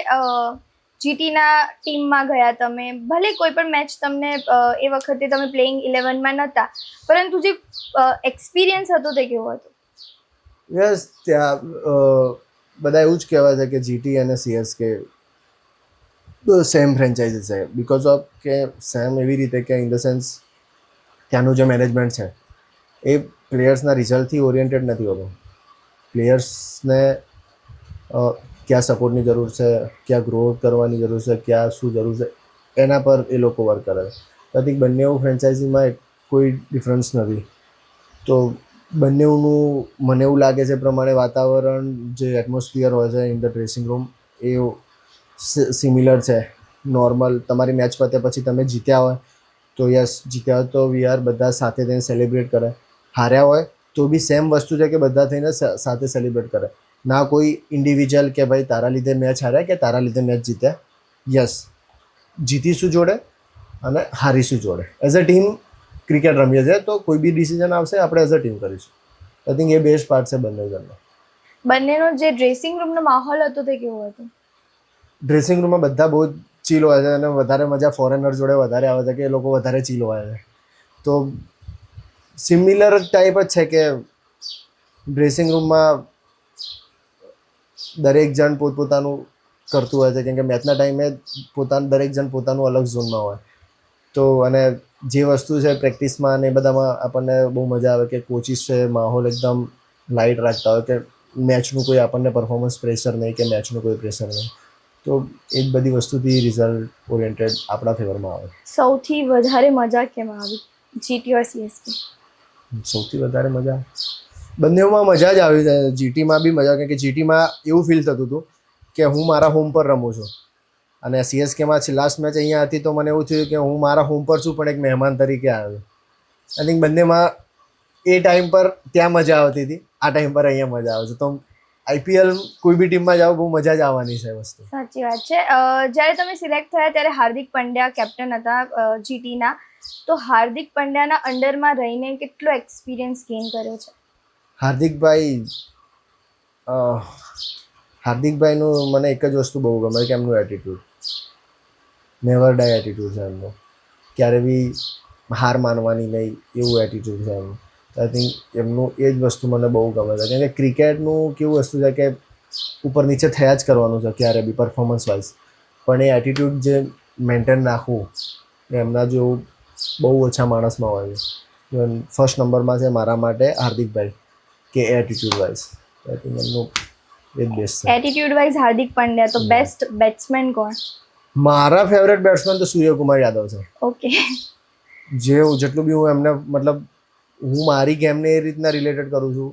જીટીના ટીમમાં ગયા તમે, ભલે કોઈ પણ મેચ તમને એ વખતે તમે પ્લેઇંગ 11માં નહોતા, પરંતુ જે એક્સપિરિયન્સ હતો તે કેવો હતો? યસ, ત્યાં બધા એવું જ કહેવાય છે કે જીટી અને સીએસકે સેમ ફ્રેન્ચાઇઝી છે, બિકોઝ ઓફ કે સેમ એવી રીતે કે ઇન ધ સેન્સ ત્યાંનું જે મેનેજમેન્ટ છે એ પ્લેયર્સના રિઝલ્ટથી ઓરિએન્ટેડ નથી હોતું. પ્લેયર્સને ક્યાં સપોર્ટની જરૂર છે, ક્યાં ગ્રો કરવાની જરૂર છે, ક્યાં શું જરૂર છે, એના પર એ લોકો વર્ક કરે છે. આઈ થિંક બંને ફ્રેન્ચાઇઝીમાં કોઈ ડિફરન્સ નથી. તો બંનેનું મને એવું લાગે છે પ્રમાણે વાતાવરણ, જે એટમોસ્ફિયર હોય છે in the dressing room, A similar છે. નોર્મલ તમારી મેચ પતે પછી તમે જીત્યા હોય તો યસ, જીત્યા હોય તો વીઆર બધા સાથે થઈને સેલિબ્રેટ કરે, હાર્યા હોય તો બી સેમ વસ્તુ છે કે બધા થઈને સાથે સેલિબ્રેટ કરે. ના કોઈ ઇન્ડિવિજ્યુઅલ કે ભાઈ તારા લીધે મેચ હાર્યા કે તારા લીધે મેચ જીત્યા. યસ, જીતીશું જોડે અને હારીશું જોડે. એઝ અ ટીમ ક્રિકેટ રમીએ છીએ, તો કોઈ બી ડિસિઝન આવશે આપણે એઝ અ ટીમ કરીશું. I think A best part છે બંને જણનો. બંનેનો જે ડ્રેસિંગ રૂમનો માહોલ હતો તે કેવો હતો? ડ્રેસિંગ રૂમમાં બધા બહુ જ ચીલ હોય છે અને વધારે મજા ફોરેનર જોડે વધારે આવે છે કે એ લોકો વધારે ચીલ હોય છે. તો સિમિલર ટાઈપ જ છે કે ડ્રેસિંગ રૂમમાં દરેક જણ પોતપોતાનું કરતું હોય છે, કેમ કે મેચના ટાઈમે દરેક જણ પોતાનું અલગ ઝોનમાં હોય. તો અને જે વસ્તુ છે પ્રેક્ટિસમાં અને એ બધામાં આપણને બહુ મજા આવે કે કોચિસ છે માહોલ એકદમ લાઇટ રાખતા હોય કે મેચનું કોઈ આપણને પરફોર્મન્સ પ્રેશર નહીં કે મેચનું કોઈ પ્રેશર નહીં. તો એ જ બધી વસ્તુથી રિઝલ્ટ ઓરિએન્ટેડ આપણા ફેવરમાં આવે. સૌથી વધારે મજા કેમાં આવી, જીટી ઓર સીએસકે? સૌથી વધારે મજા બંનેમાં મજા જ આવી જાય. જીટીમાં બી મજા, કેમ કે જીટીમાં એવું ફીલ થતું હતું કે હું મારા હોમ પર રમું છું, અને સીએસકેમાં લાસ્ટ મેચ અહીંયા હતી તો મને એવું થયું કે હું મારા હોમ પર છું પણ એક મહેમાન તરીકે આવ્યો. આઈ થિંક બંનેમાં એ ટાઈમ પર ત્યાં મજા આવતી હતી, આ ટાઈમ પર અહીંયા મજા આવે છે. તો આઈપીએલ કોઈ બી ટીમમાં જાઓ બહુ મજા જ આવવાની છે વસ્તુ. સાચી વાત છે. જ્યારે તમે સિલેક્ટ થયા ત્યારે હાર્દિક પંડ્યા કેપ્ટન હતા જીટીના, તો હાર્દિક પંડ્યાના અંડરમાં રહીને કેટલો એક્સપિરિયન્સ ગેઇન કર્યો છે? હાર્દિકભાઈનું મને એક જ વસ્તુ બહુ ગમે કે એમનું એટીટ્યૂડ, નેવર ડાય એટીટ્યૂડ છે એમનું. ક્યારે બી હાર માનવાની નહીં એવું એટીટ્યૂડ છે એમનું. આઈ થિંક એમનું એ જ વસ્તુ મને બહુ ગમે છે, કેમ કે ક્રિકેટનું કેવું વસ્તુ છે કે ઉપર નીચે થયા જ કરવાનું છે ક્યારે બી પરફોર્મન્સ વાઇઝ, પણ એ એટીટ્યૂડ જે મેન્ટેન રાખવું એ એમના જેવું બહુ ઓછા માણસમાં હોય છે. ફર્સ્ટ નંબરમાં છે મારા માટે હાર્દિકભાઈ, કે એટીટ્યૂડ વાઇઝ આઈ થિંક એમનું એ જ બેસ્ટ છે. Attitude wise Hardik Pandya. તો બેસ્ટ બેટ્સમેન કોણ? મારા ફેવરેટ બેટ્સમેન તો સૂર્યકુમાર યાદવ છે. ઓકે. જેટલું બી હું એમને મતલબ હું મારી ગેમને એ રીતના રિલેટેડ કરું છું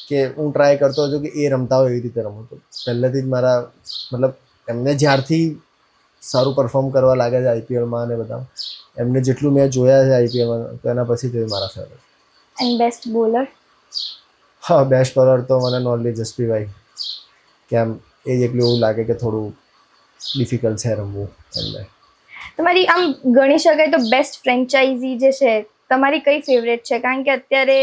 કે હું ટ્રાય કરતો હતો કે એ રમતા હોય એવી રીતે રમું. તો પહેલેથી જ મારા મતલબ એમને જ્યારથી સારું પરફોર્મ કરવા લાગે છે આઈપીએલમાં અને બધા એમને જેટલું મેં જોયા છે આઈપીએલમાં તો એના પછી તે મારા ફેવરેટ. And best bowler? હા, બેસ્ટ બોલર તો મને નોર્મલી જસપ્રીતભાઈ, કેમ એ જ એટલું એવું લાગે કે થોડું ડિફિકલ્ટ છે રમવું એમને. તમારી આમ ગણી શકાય તો બેસ્ટ ફ્રેન્ચાઇઝી જે છે તમારી કઈ ફેવરેટ છે? કારણ કે અત્યારે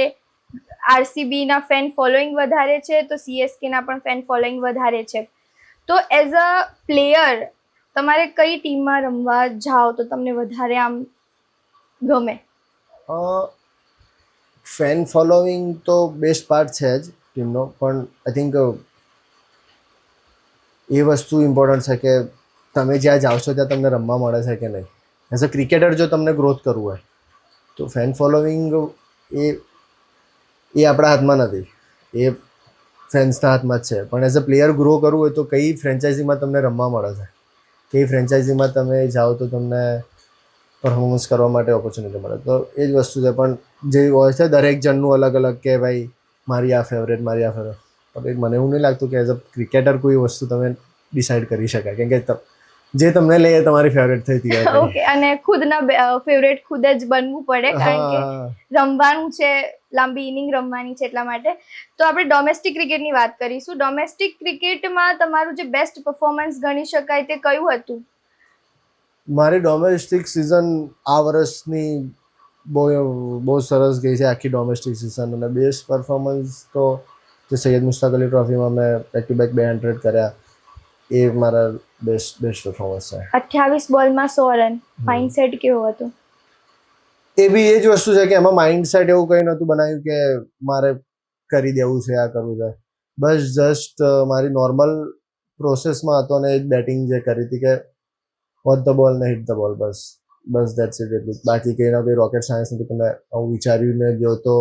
આરસીબીના ફેન ફોલોઈંગ વધારે છે તો સીએસકેના પણ ફેન ફોલોઈંગ વધારે છે. તો એઝ અ પ્લેયર તમારે કઈ ટીમમાં રમવા જાઓ તો તમને વધારે આમ ગમે? ફેન ફોલોઈંગ તો બેસ્ટ પાર્ટ છે જ ટીમનો, પણ આઈ થિંક એ વસ્તુ ઇમ્પોર્ટન્ટ છે કે તમે જ્યાં જાઓ છો ત્યાં તમને રમવા મળે છે કે નહીં. એઝ અ ક્રિકેટર જો તમને ગ્રોથ કરવું હોય તો ફેન ફોલોઈંગ એ આપણા હાથમાં નથી, એ ફેન્સના હાથમાં જ છે. પણ એઝ અ પ્લેયર ગ્રો કરવું હોય તો કઈ ફ્રેન્ચાઇઝીમાં તમને રમવા મળે છે, કઈ ફ્રેન્ચાઇઝીમાં તમે જાઓ તો તમને પરફોર્મન્સ કરવા માટે ઓપોર્ચ્યુનિટી મળે. તો એ જ વસ્તુ છે. પણ જે હોય છે દરેક જણનું અલગ અલગ કે ભાઈ મારી આ ફેવરેટ, મારી આ ફેવરેટ. પણ મને એવું નહીં લાગતું કે એઝ અ ક્રિકેટર કોઈ વસ્તુ તમે ડિસાઇડ કરી શકાય, કેમ કે જે તમને લે એ તમારી ફેવરેટ થઈ હતી. ઓકે. અને ખુદના ફેવરેટ ખુદ જ બનવું પડે કારણ કે રમવાનું છે, લાંબી ઇનિંગ રમવાની છે એટલા માટે. તો આપણે ડોમેસ્ટિક ક્રિકેટની વાત કરીશું. ડોમેસ્ટિક ક્રિકેટમાં તમારું જે બેસ્ટ પરફોર્મન્સ ગણી શકાય તે કયું હતું? મારી ડોમેસ્ટિક સિઝન આ વર્ષની બહુ સરસ ગઈ છે આખી ડોમેસ્ટિક સિઝન. અને બેસ્ટ પરફોર્મન્સ તો જે સૈયદ મુશ્તાક અલી ટ્રોફીમાં મેં બેક ટુ બેક 200 કર્યા એ મારા બેસ્ટ પરફોર્મન્સ છે. 28 બોલમાં 100 રન. માઇન્ડસેટ કેવો હતો? એ બી એ જ વસ્તુ છે કે એમાં માઇન્ડસેટ એવું કંઈ નહોતું બનાવ્યું કે મારે કરી દેવું છે, આ કરવું છે. બસ જસ્ટ મારી નોર્મલ પ્રોસેસમાં હતો ને એ જ બેટિંગ જે કરી હતી કે વોટ ધ બોલ ને hit the ball, bus that's it. એટલું બાકી કંઈ ના કંઈ રોકેટ સાયન્સ નથી કે મેં આવું વિચાર્યું ને ગયો તો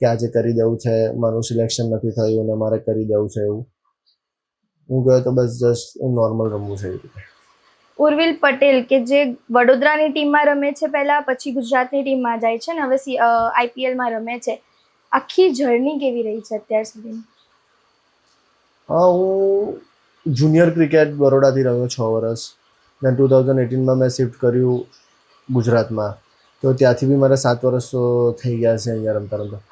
કે આજે કરી દેવું છે, મારું સિલેક્શન નથી થયું ને મારે કરી દેવું છે એવું. હું ગયો તો બસ જસ્ટ નોર્મલ રમવું છે એવી રીતે. ઉર્વિલ પટેલ કે જે વડોદરાની ટીમમાં રમે છે પહેલા, પછી ગુજરાતની ટીમમાં જાય છે ને હવે આઈપીએલમાં રમે છે. આખી જર્ની કેવી રહી છે અત્યાર સુધીની? હા, હું જુનિયર ક્રિકેટ બરોડાથી રહ્યો 6 વર્ષ. દેન 2018માં મેં શિફ્ટ કર્યું ગુજરાતમાં, તો ત્યાંથી બી મારા 7 વર્ષ થઈ ગયા છે અહીંયા રમતા રમતા.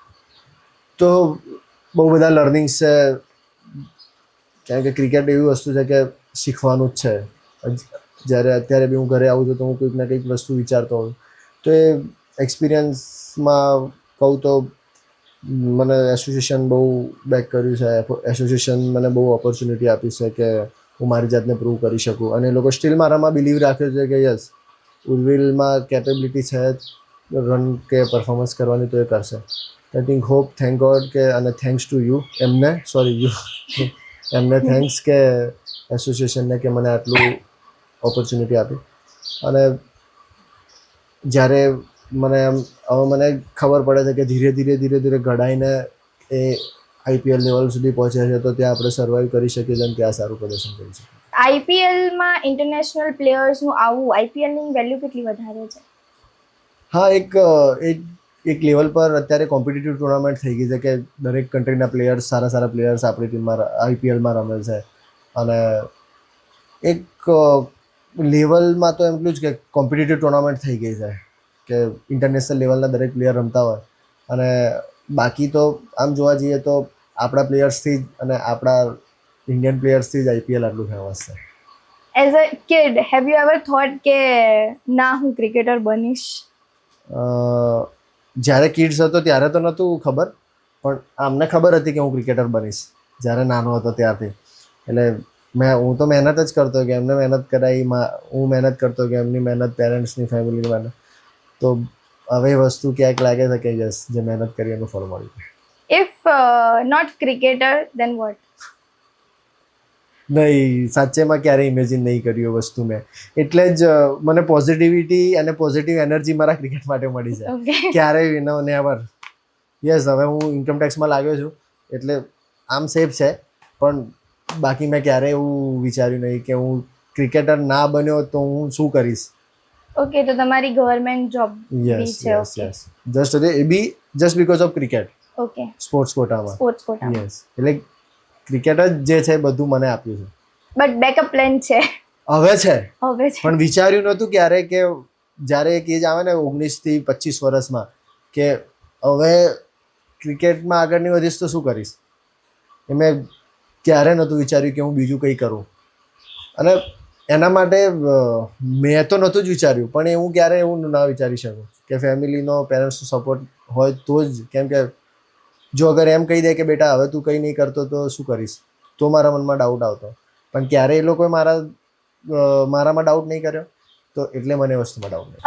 તો બહુ બધા લર્નિંગ્સ છે, કારણ કે ક્રિકેટ એવી વસ્તુ છે કે શીખવાનું જ છે. જ્યારે અત્યારે બી હું ઘરે આવું છું તો હું કંઈક ને કંઈક વસ્તુ વિચારતો હોઉં. તો એ એક્સપિરિયન્સમાં કહું તો મને એસોસિએશન બહુ બેક કર્યું છે. એસોસિએશન મને બહુ ઓપોર્ચ્યુનિટી આપી છે કે હું મારી જાતને પ્રૂવ કરી શકું, અને એ લોકો સ્ટીલ મારામાં બિલીવ રાખે છે કે યસ ઉર્વિલમાં કેપેબિલિટી છે રન કે પરફોર્મન્સ કરવાની, તો એ કરશે. આઈ થિંક થેન્ક ગોડ કે અને થેન્ક્સ ટુ યુ એમને થેન્ક્સ કે એસોસિએશનને કે મને આટલું ઓપોર્ચ્યુનિટી આપી. અને જ્યારે મને ખબર પડે છે કે ધીરે ધીરે ઘડાઈને એ આઈપીએલ લેવલ સુધી પહોંચે છે, તો ત્યાં આપણે સર્વાઈવ કરી શકીએ છીએ અને ત્યાં સારું પ્રદર્શન કરી શકીએ. આઈપીએલમાં ઇન્ટરનેશનલ પ્લેયર્સનું આવું આઈપીએલની વેલ્યુ કેટલી વધારે છે? હા, એક લેવલ પર અત્યારે કોમ્પિટિટિવ ટુર્નામેન્ટ થઈ ગઈ છે કે દરેક કન્ટ્રીના પ્લેયર્સ, સારા પ્લેયર્સ આપણી ટીમમાં આઈપીએલમાં રમે છે. અને એક લેવલમાં તો એટલું જ કે કોમ્પિટિટિવ ટુર્નામેન્ટ થઈ ગઈ છે કે ઇન્ટરનેશનલ લેવલના દરેક પ્લેયર રમતા હોય. અને બાકી તો આમ જોવા જઈએ તો આપણા પ્લેયર્સથી જ અને આપણા ઇન્ડિયન પ્લેયર્સથી જ આઈપીએલ આટલું ફેમસ છે. As a kid have you ever thought કે ના હું ક્રિકેટર બનીશ? જ્યારે કિડ્સ હતો ત્યારે તો નહોતું ખબર, પણ અમને ખબર હતી કે હું ક્રિકેટર બનીશ જ્યારે નાનો હતો ત્યારથી. એટલે હું તો મહેનત જ કરતો કે એમને મહેનત કરાવી, હું મહેનત કરતો કે એમની મહેનત, પેરેન્ટ્સની, ફેમિલીની મહેનત. તો હવે એ વસ્તુ ક્યાંક લાગે છે કે યસ જે મહેનત કરી એનું ફળ મળ્યું. If not cricketer then what? નહીં, સાચેમાં ક્યારેય ઇમેજિન નહીં કર્યું એ વસ્તુ મેં. એટલે જ મને પોઝિટિવિટી અને પોઝિટિવ એનર્જી મારા ક્રિકેટ માટે મળી છે. ઓકે. ક્યારેય નો નેવર. યસ, હવે હું ઇન્કમટેક્સમાં લાગ્યો છું એટલે આમ સેફ છે, પણ બાકી મેં ક્યારેય એવું વિચાર્યું નહીં કે હું ક્રિકેટર ના બન્યો તો હું શું કરીશ. ઓકે, તો તમારી ગવર્મેન્ટ જોબ યસ છે. Yes okay. Yes, just A B just because of cricket, okay, sports કોટામાં. Sports quota. યસ, એટલે ક્રિકેટ જ જે છે બધું મને આપ્યું છે. બટ બેકઅપ પ્લાન છે હવે છે, હવે છે. પણ વિચાર્યું નહોતું ક્યારે કે જ્યારે એક એજ આવે ને 19 થી 25 વર્ષમાં કે હવે ક્રિકેટમાં આગળ નહીં વધીશ તો શું કરીશ. એ મેં ક્યારે નહોતું વિચાર્યું કે હું બીજું કંઈ કરું. અને એના માટે મેં તો નહોતું જ વિચાર્યું, પણ હું ક્યારે એવું ના વિચારી શકું કે ફેમિલીનો, પેરેન્ટ્સનો સપોર્ટ હોય તો જ. કેમ કે જો અગર એમ કહી દે કે બેટા હવે તું કંઈ નહીં કરતો તો શું કરીશ, તો મારા મનમાં ડાઉટ આવતો. પણ ક્યારે એ લોકોએ મારામાં ડાઉટ નહીં કર્યો, તો એટલે મને એ વસ્તુમાં ડાઉટ નહીં.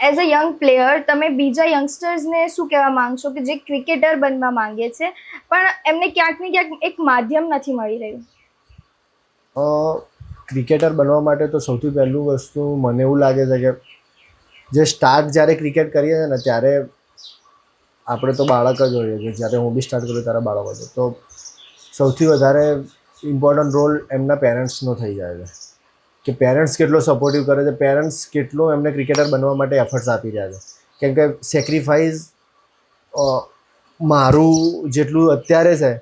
એઝ અ યંગ પ્લેયર તમે બીજા યંગસ્ટર્સને શું કહેવા માંગશો કે જે ક્રિકેટર બનવા માંગે છે પણ એમને ક્યાંક ને ક્યાંક એક માધ્યમ નથી મળી રહ્યું? ક્રિકેટર બનવા માટે તો સૌથી પહેલું વસ્તુ મને એવું લાગે છે કે જે સ્ટાર્ટ જ્યારે ક્રિકેટ કરીએ છીએ ને ત્યારે આપણે તો બાળક જ હોઈએ છીએ. જ્યારે હું બી સ્ટાર્ટ કરું ત્યારે બાળક હતો, તો સૌથી વધારે ઇમ્પોર્ટન્ટ રોલ એમના પેરેન્ટ્સનો થઈ જાય છે કે પેરેન્ટ્સ કેટલો સપોર્ટિવ કરે છે, પેરેન્ટ્સ કેટલો એમને ક્રિકેટર બનવા માટે એફર્ટ્સ આપી રહ્યા છે. કેમ કે સેક્રિફાઈસ મારું જેટલું અત્યારે છે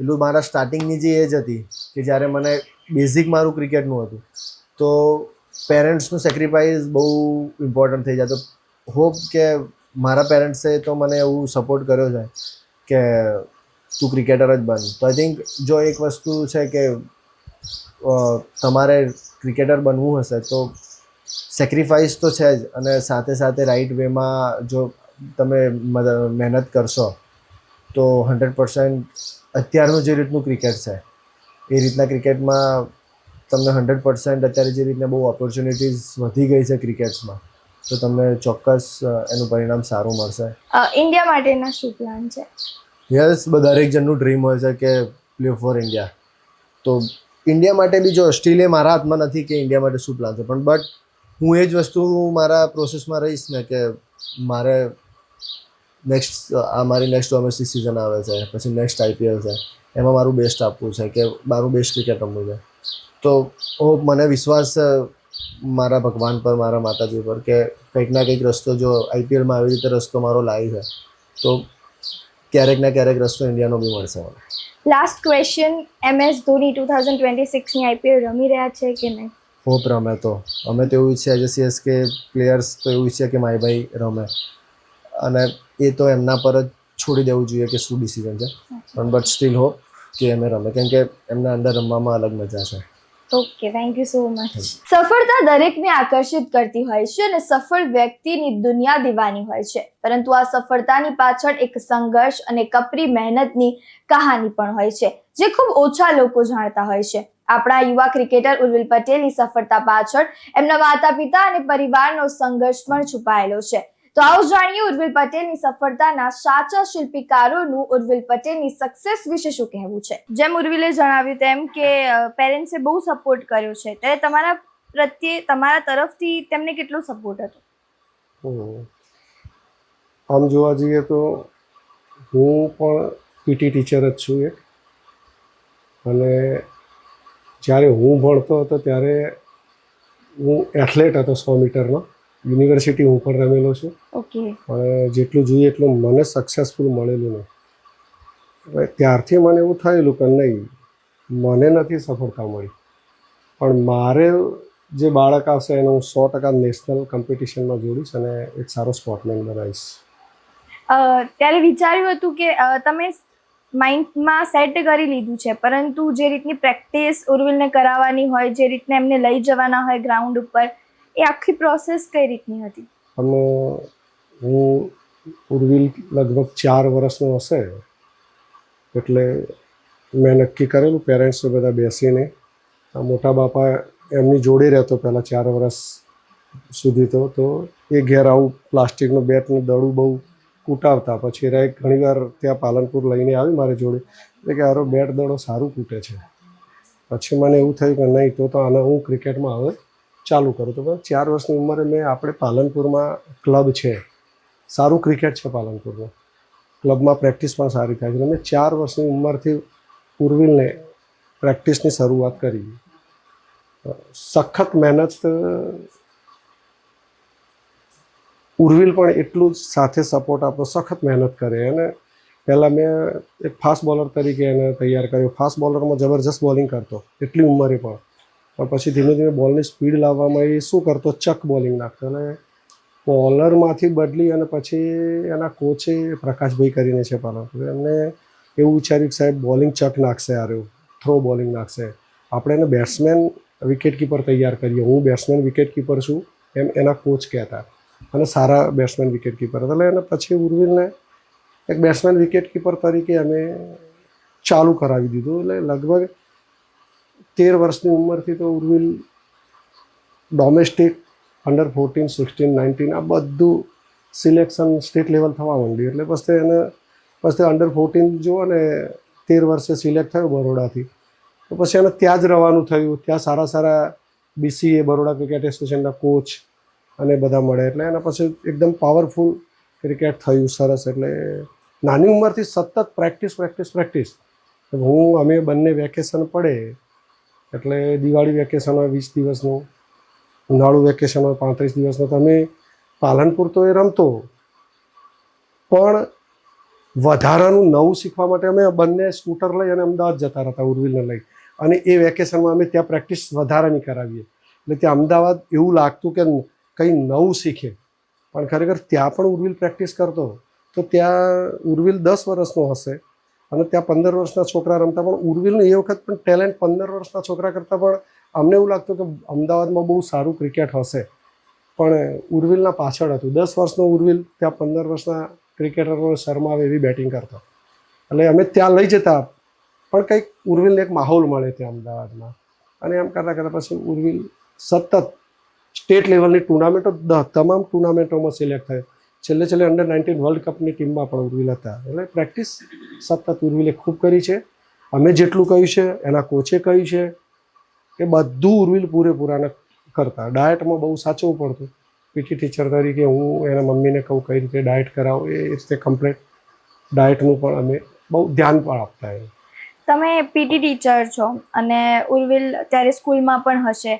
એટલું મારા સ્ટાર્ટિંગની જે એજ હતી કે જ્યારે મને બેઝિક મારું ક્રિકેટનું હતું, તો પેરેન્ટ્સનું સેક્રિફાઈસ બહુ ઇમ્પોર્ટન્ટ થઈ જાય. તો હોપ કે મારા પેરેન્ટ્સે તો મને એવું સપોર્ટ કર્યો છે કે તું ક્રિકેટર જ બન. તો આઈ થિંક જો એક વસ્તુ છે કે તમારે ક્રિકેટર બનવું હશે તો સેક્રિફાઈસ તો છે જ, અને સાથે સાથે રાઈટ વેમાં જો તમે મહેનત કરશો તો 100% અત્યારનું જે રીતનું ક્રિકેટ છે એ રીતના ક્રિકેટમાં તમને 100% અત્યારે જે રીતના બહુ ઓપોર્ચ્યુનિટીઝ વધી ગઈ છે ક્રિકેટ્સમાં, તો તમને ચોક્કસ એનું પરિણામ સારું મળશે. ઇન્ડિયા માટેના શું પ્લાન છે? યસ, દરેક જણનું ડ્રીમ હોય છે કે પ્લે ફોર ઇન્ડિયા. તો ઇન્ડિયા માટે બી જો સ્ટીલ એ મારા હાથમાં નથી કે ઇન્ડિયા માટે શું પ્લાન છે, પણ બટ હું એ જ વસ્તુ મારા પ્રોસેસમાં રહીશ ને કે મારે મારી નેક્સ્ટ ડોમેસ્ટિક સિઝન આવે છે, પછી નેક્સ્ટ IPL છે, એમાં મારું બેસ્ટ આપવું છે કે મારું બેસ્ટ ક્રિકેટ રમવું છે. તો મને વિશ્વાસ છે મારા ભગવાન પર, મારા માતાજી પર કે કંઈક ના કંઈક રસ્તો જો IPLમાં આવી રીતે રસ્તો મારો લાવી છે તો ક્યારેક ના ક્યારેક રસ્તો ઇન્ડિયાનો બી મળશે મને. લાસ્ટ ક્વેશ્ચન, MS ધોની 2026ની IPL રમી રહ્યા છે કે નહીં? હોપ રમે. તો અમે તો એવું ઈચ્છીએ એઝ CSK પ્લેયર્સ તો એવું ઈચ્છીએ કે મારી ભાઈ રમે, અને એ તો એમના પર જ છોડી દેવું જોઈએ કે શું ડિસિઝન છે, પણ બટ સ્ટીલ હોપ કે અમે રમે, કેમ કે એમના અંદર રમવામાં અલગ મજા છે. Okay, thank you so much. સફળતા દરેકને આકર્ષિત કરતી હોય છે અને સફળ વ્યક્તિની દુનિયા દીવાની હોય છે, પરંતુ આ સફળતાની પાછળ એક સંઘર્ષ અને કપરી મહેનતની કહાની પણ હોય છે જે ખૂબ ઓછા લોકો જાણતા હોય છે. આપણા યુવા ક્રિકેટર ઉર્વિલ પટેલની સફળતા પાછળ એમના માતા પિતા અને પરિવારનો સંઘર્ષ પણ છુપાયેલો છે. તો આવો જાણીએ ઉર્વિલ પટેલની સફળતાના સાચા શિલ્પીકારોનું ઉર્વિલ પટેલની સક્સેસ વિશે શું કહેવું છે. જેમ ઉર્વિલે જણાવ્યું તેમ કે પેરેન્ટ્સે બહુ સપોર્ટ કર્યો છે, ત્યારે તમારા પ્રત્યે તમારા તરફથી તેમને કેટલો સપોર્ટ હતો? આમ જોવા જઈએ તો હું પણ PT ટીચર જ છું એક, અને જ્યારે હું ભણતો હતો ત્યારે હું એથ્લેટ હતો 100 મીટરનો. યુનિવર્સિટી હું પણ રમેલો છું. ઓકે. પણ જેટલું જોઈએ એટલું મને સક્સેસફુલ મળેલું નહીં. હવે ત્યારથી મને એવું થયેલું કે નહીં, મને નથી સફળતા મળી, પણ મારે જે બાળક આવશે એને હું 100% નેશનલ કોમ્પિટિશનમાં જોડીશ અને એક સારો સ્પોર્ટમેન બનાવીશ. ત્યારે વિચાર્યું હતું કે તમે માઇન્ડમાં સેટ કરી લીધું છે, પરંતુ જે રીતની પ્રેક્ટિસ ઉર્વિલને કરાવવાની હોય, જે રીતને એમને લઈ જવાના હોય ગ્રાઉન્ડ ઉપર, એ આખી પ્રોસેસ કઈ રીતની હતી? અને હું ઉર્વિલ લગભગ 4 વર્ષનો હશે એટલે મેં નક્કી કરેલું, પેરેન્ટ્સે બધા બેસીને, મોટા બાપા એમની જોડે રહેતો પહેલાં 4 વર્ષ સુધી તો એ ઘેર આવું પ્લાસ્ટિકનું બેટનું દડું બહુ કૂટાવતા. પછી રાઈક ઘણીવાર ત્યાં પાલનપુર લઈને આવી મારી જોડે, એટલે કે આરો બેટ દડો સારું કૂટે છે. પછી મને એવું થયું કે નહીં, તો આને હું ક્રિકેટમાં હવે ચાલુ કરું. તો 4 વર્ષની ઉંમરે મેં આપણે પાલનપુરમાં ક્લબ છે, સારું ક્રિકેટ છે પાલનપુરમાં, ક્લબમાં પ્રેક્ટિસ પણ સારી થાય છે. મેં 4 વર્ષની ઉંમરથી ઉર્વિલને પ્રેક્ટિસની શરૂઆત કરી. સખત મહેનત. ઉર્વિલ પણ એટલું જ સાથે સપોર્ટ આપતો, સખત મહેનત કરે. અને પહેલાં મેં એક ફાસ્ટ બોલર તરીકે એને તૈયાર કર્યો. ફાસ્ટ બોલરમાં જબરજસ્ત બોલિંગ કરતો એટલી ઉંમરે પણ પછી ધીમે ધીમે બોલની સ્પીડ લાવવામાં એ શું કરતો, ચક બોલિંગ નાખતો. અને બોલરમાંથી બદલી અને પછી એના કોચે પ્રકાશભાઈ કરીને છે પાલનપુર, એમને એવું વિચાર્યું કે સાહેબ બોલિંગ ચક નાખશે, આર્યો થ્રો બોલિંગ નાખશે, આપણે એને બેટ્સમેન વિકેટ કીપર તૈયાર કરીએ. હું બેટ્સમેન વિકેટ કીપર છું એમ એના કોચ કહેતા, અને સારા બેટ્સમેન વિકેટ કીપર હતા. એટલે એને પછી ઉર્વિલને એક બેટ્સમેન વિકેટ કીપર તરીકે અમે ચાલુ કરાવી દીધું. એટલે લગભગ 13 વર્ષની ઉંમરથી તો ઉર્વિલ ડોમેસ્ટિક અંડર 14, 16, 19 આ બધું સિલેક્શન સ્ટેટ લેવલ થવા માંડ્યું. એટલે પછી અંડર 14 જુઓ ને 13 વર્ષે સિલેક્ટ થયો બરોડાથી, તો પછી એને ત્યાં જ રહેવાનું થયું. ત્યાં સારા BCA બરોડા ક્રિકેટ એસોસિએશનના કોચ અને બધા મળે, એટલે એના પછી એકદમ પાવરફુલ ક્રિકેટ થયું સરસ. એટલે નાની ઉંમરથી સતત પ્રેક્ટિસ. અમે બંને વેકેશન પડે એટલે દિવાળી વેકેશન હોય 20 દિવસનું, ઉનાળુ વેકેશન હોય 35 દિવસનું, તો અમે પાલનપુર તો એ રમતો, પણ વધારાનું નવું શીખવા માટે અમે બંને સ્કૂટર લઈ અને અમદાવાદ જતા રહેતા ઉર્વિલને લઈ. અને એ વેકેશનમાં અમે ત્યાં પ્રેક્ટિસ વધારાની કરાવીએ. એટલે ત્યાં અમદાવાદ એવું લાગતું કે કંઈ નવું શીખે, પણ ખરેખર ત્યાં પણ ઉર્વિલ પ્રેક્ટિસ કરતો. તો ત્યાં ઉર્વિલ 10 વર્ષનો હશે અને ત્યાં 15 વર્ષના છોકરા રમતા, પણ ઉર્વિલનું એ વખત પણ ટેલેન્ટ 15 વર્ષના છોકરા કરતાં પણ અમને એવું લાગતું કે અમદાવાદમાં બહુ સારું ક્રિકેટ હશે, પણ ઉર્વિલના પાછળ હતું. 10 વર્ષનો ઉર્વિલ ત્યાં 15 વર્ષના ક્રિકેટરો શરમાવે એવી બેટિંગ કરતો. એટલે અમે ત્યાં લઈ જતા, પણ કંઈક ઉર્વિલને એક માહોલ મળે ત્યાં અમદાવાદમાં. અને એમ કરતાં પછી ઉર્વિલ સતત સ્ટેટ લેવલની ટુર્નામેન્ટો, તમામ ટુર્નામેન્ટોમાં સિલેક્ટ થયો. છેલ્લે અંડર 19 વર્લ્ડ કપની ટીમમાં પણ ઉર્વિલ હતા. એટલે પ્રેક્ટિસ સતત ઉર્વિલે ખૂબ કરી છે. અમે જેટલું કહ્યું છે, એના કોચે કહ્યું છે, એ બધું ઉર્વિલ પૂરેપૂરાને કરતા. ડાયટમાં બહુ સાચવવું પડતું. PT ટીચર તરીકે હું એના મમ્મીને કહું કઈ રીતે ડાયટ કરાવો, એ રીતે કમ્પ્લીટ ડાયટનું પણ અમે બહુ ધ્યાન પણ આપતા. તમે PT ટીચર છો અને ઉર્વિલ ત્યારે સ્કૂલમાં પણ હશે,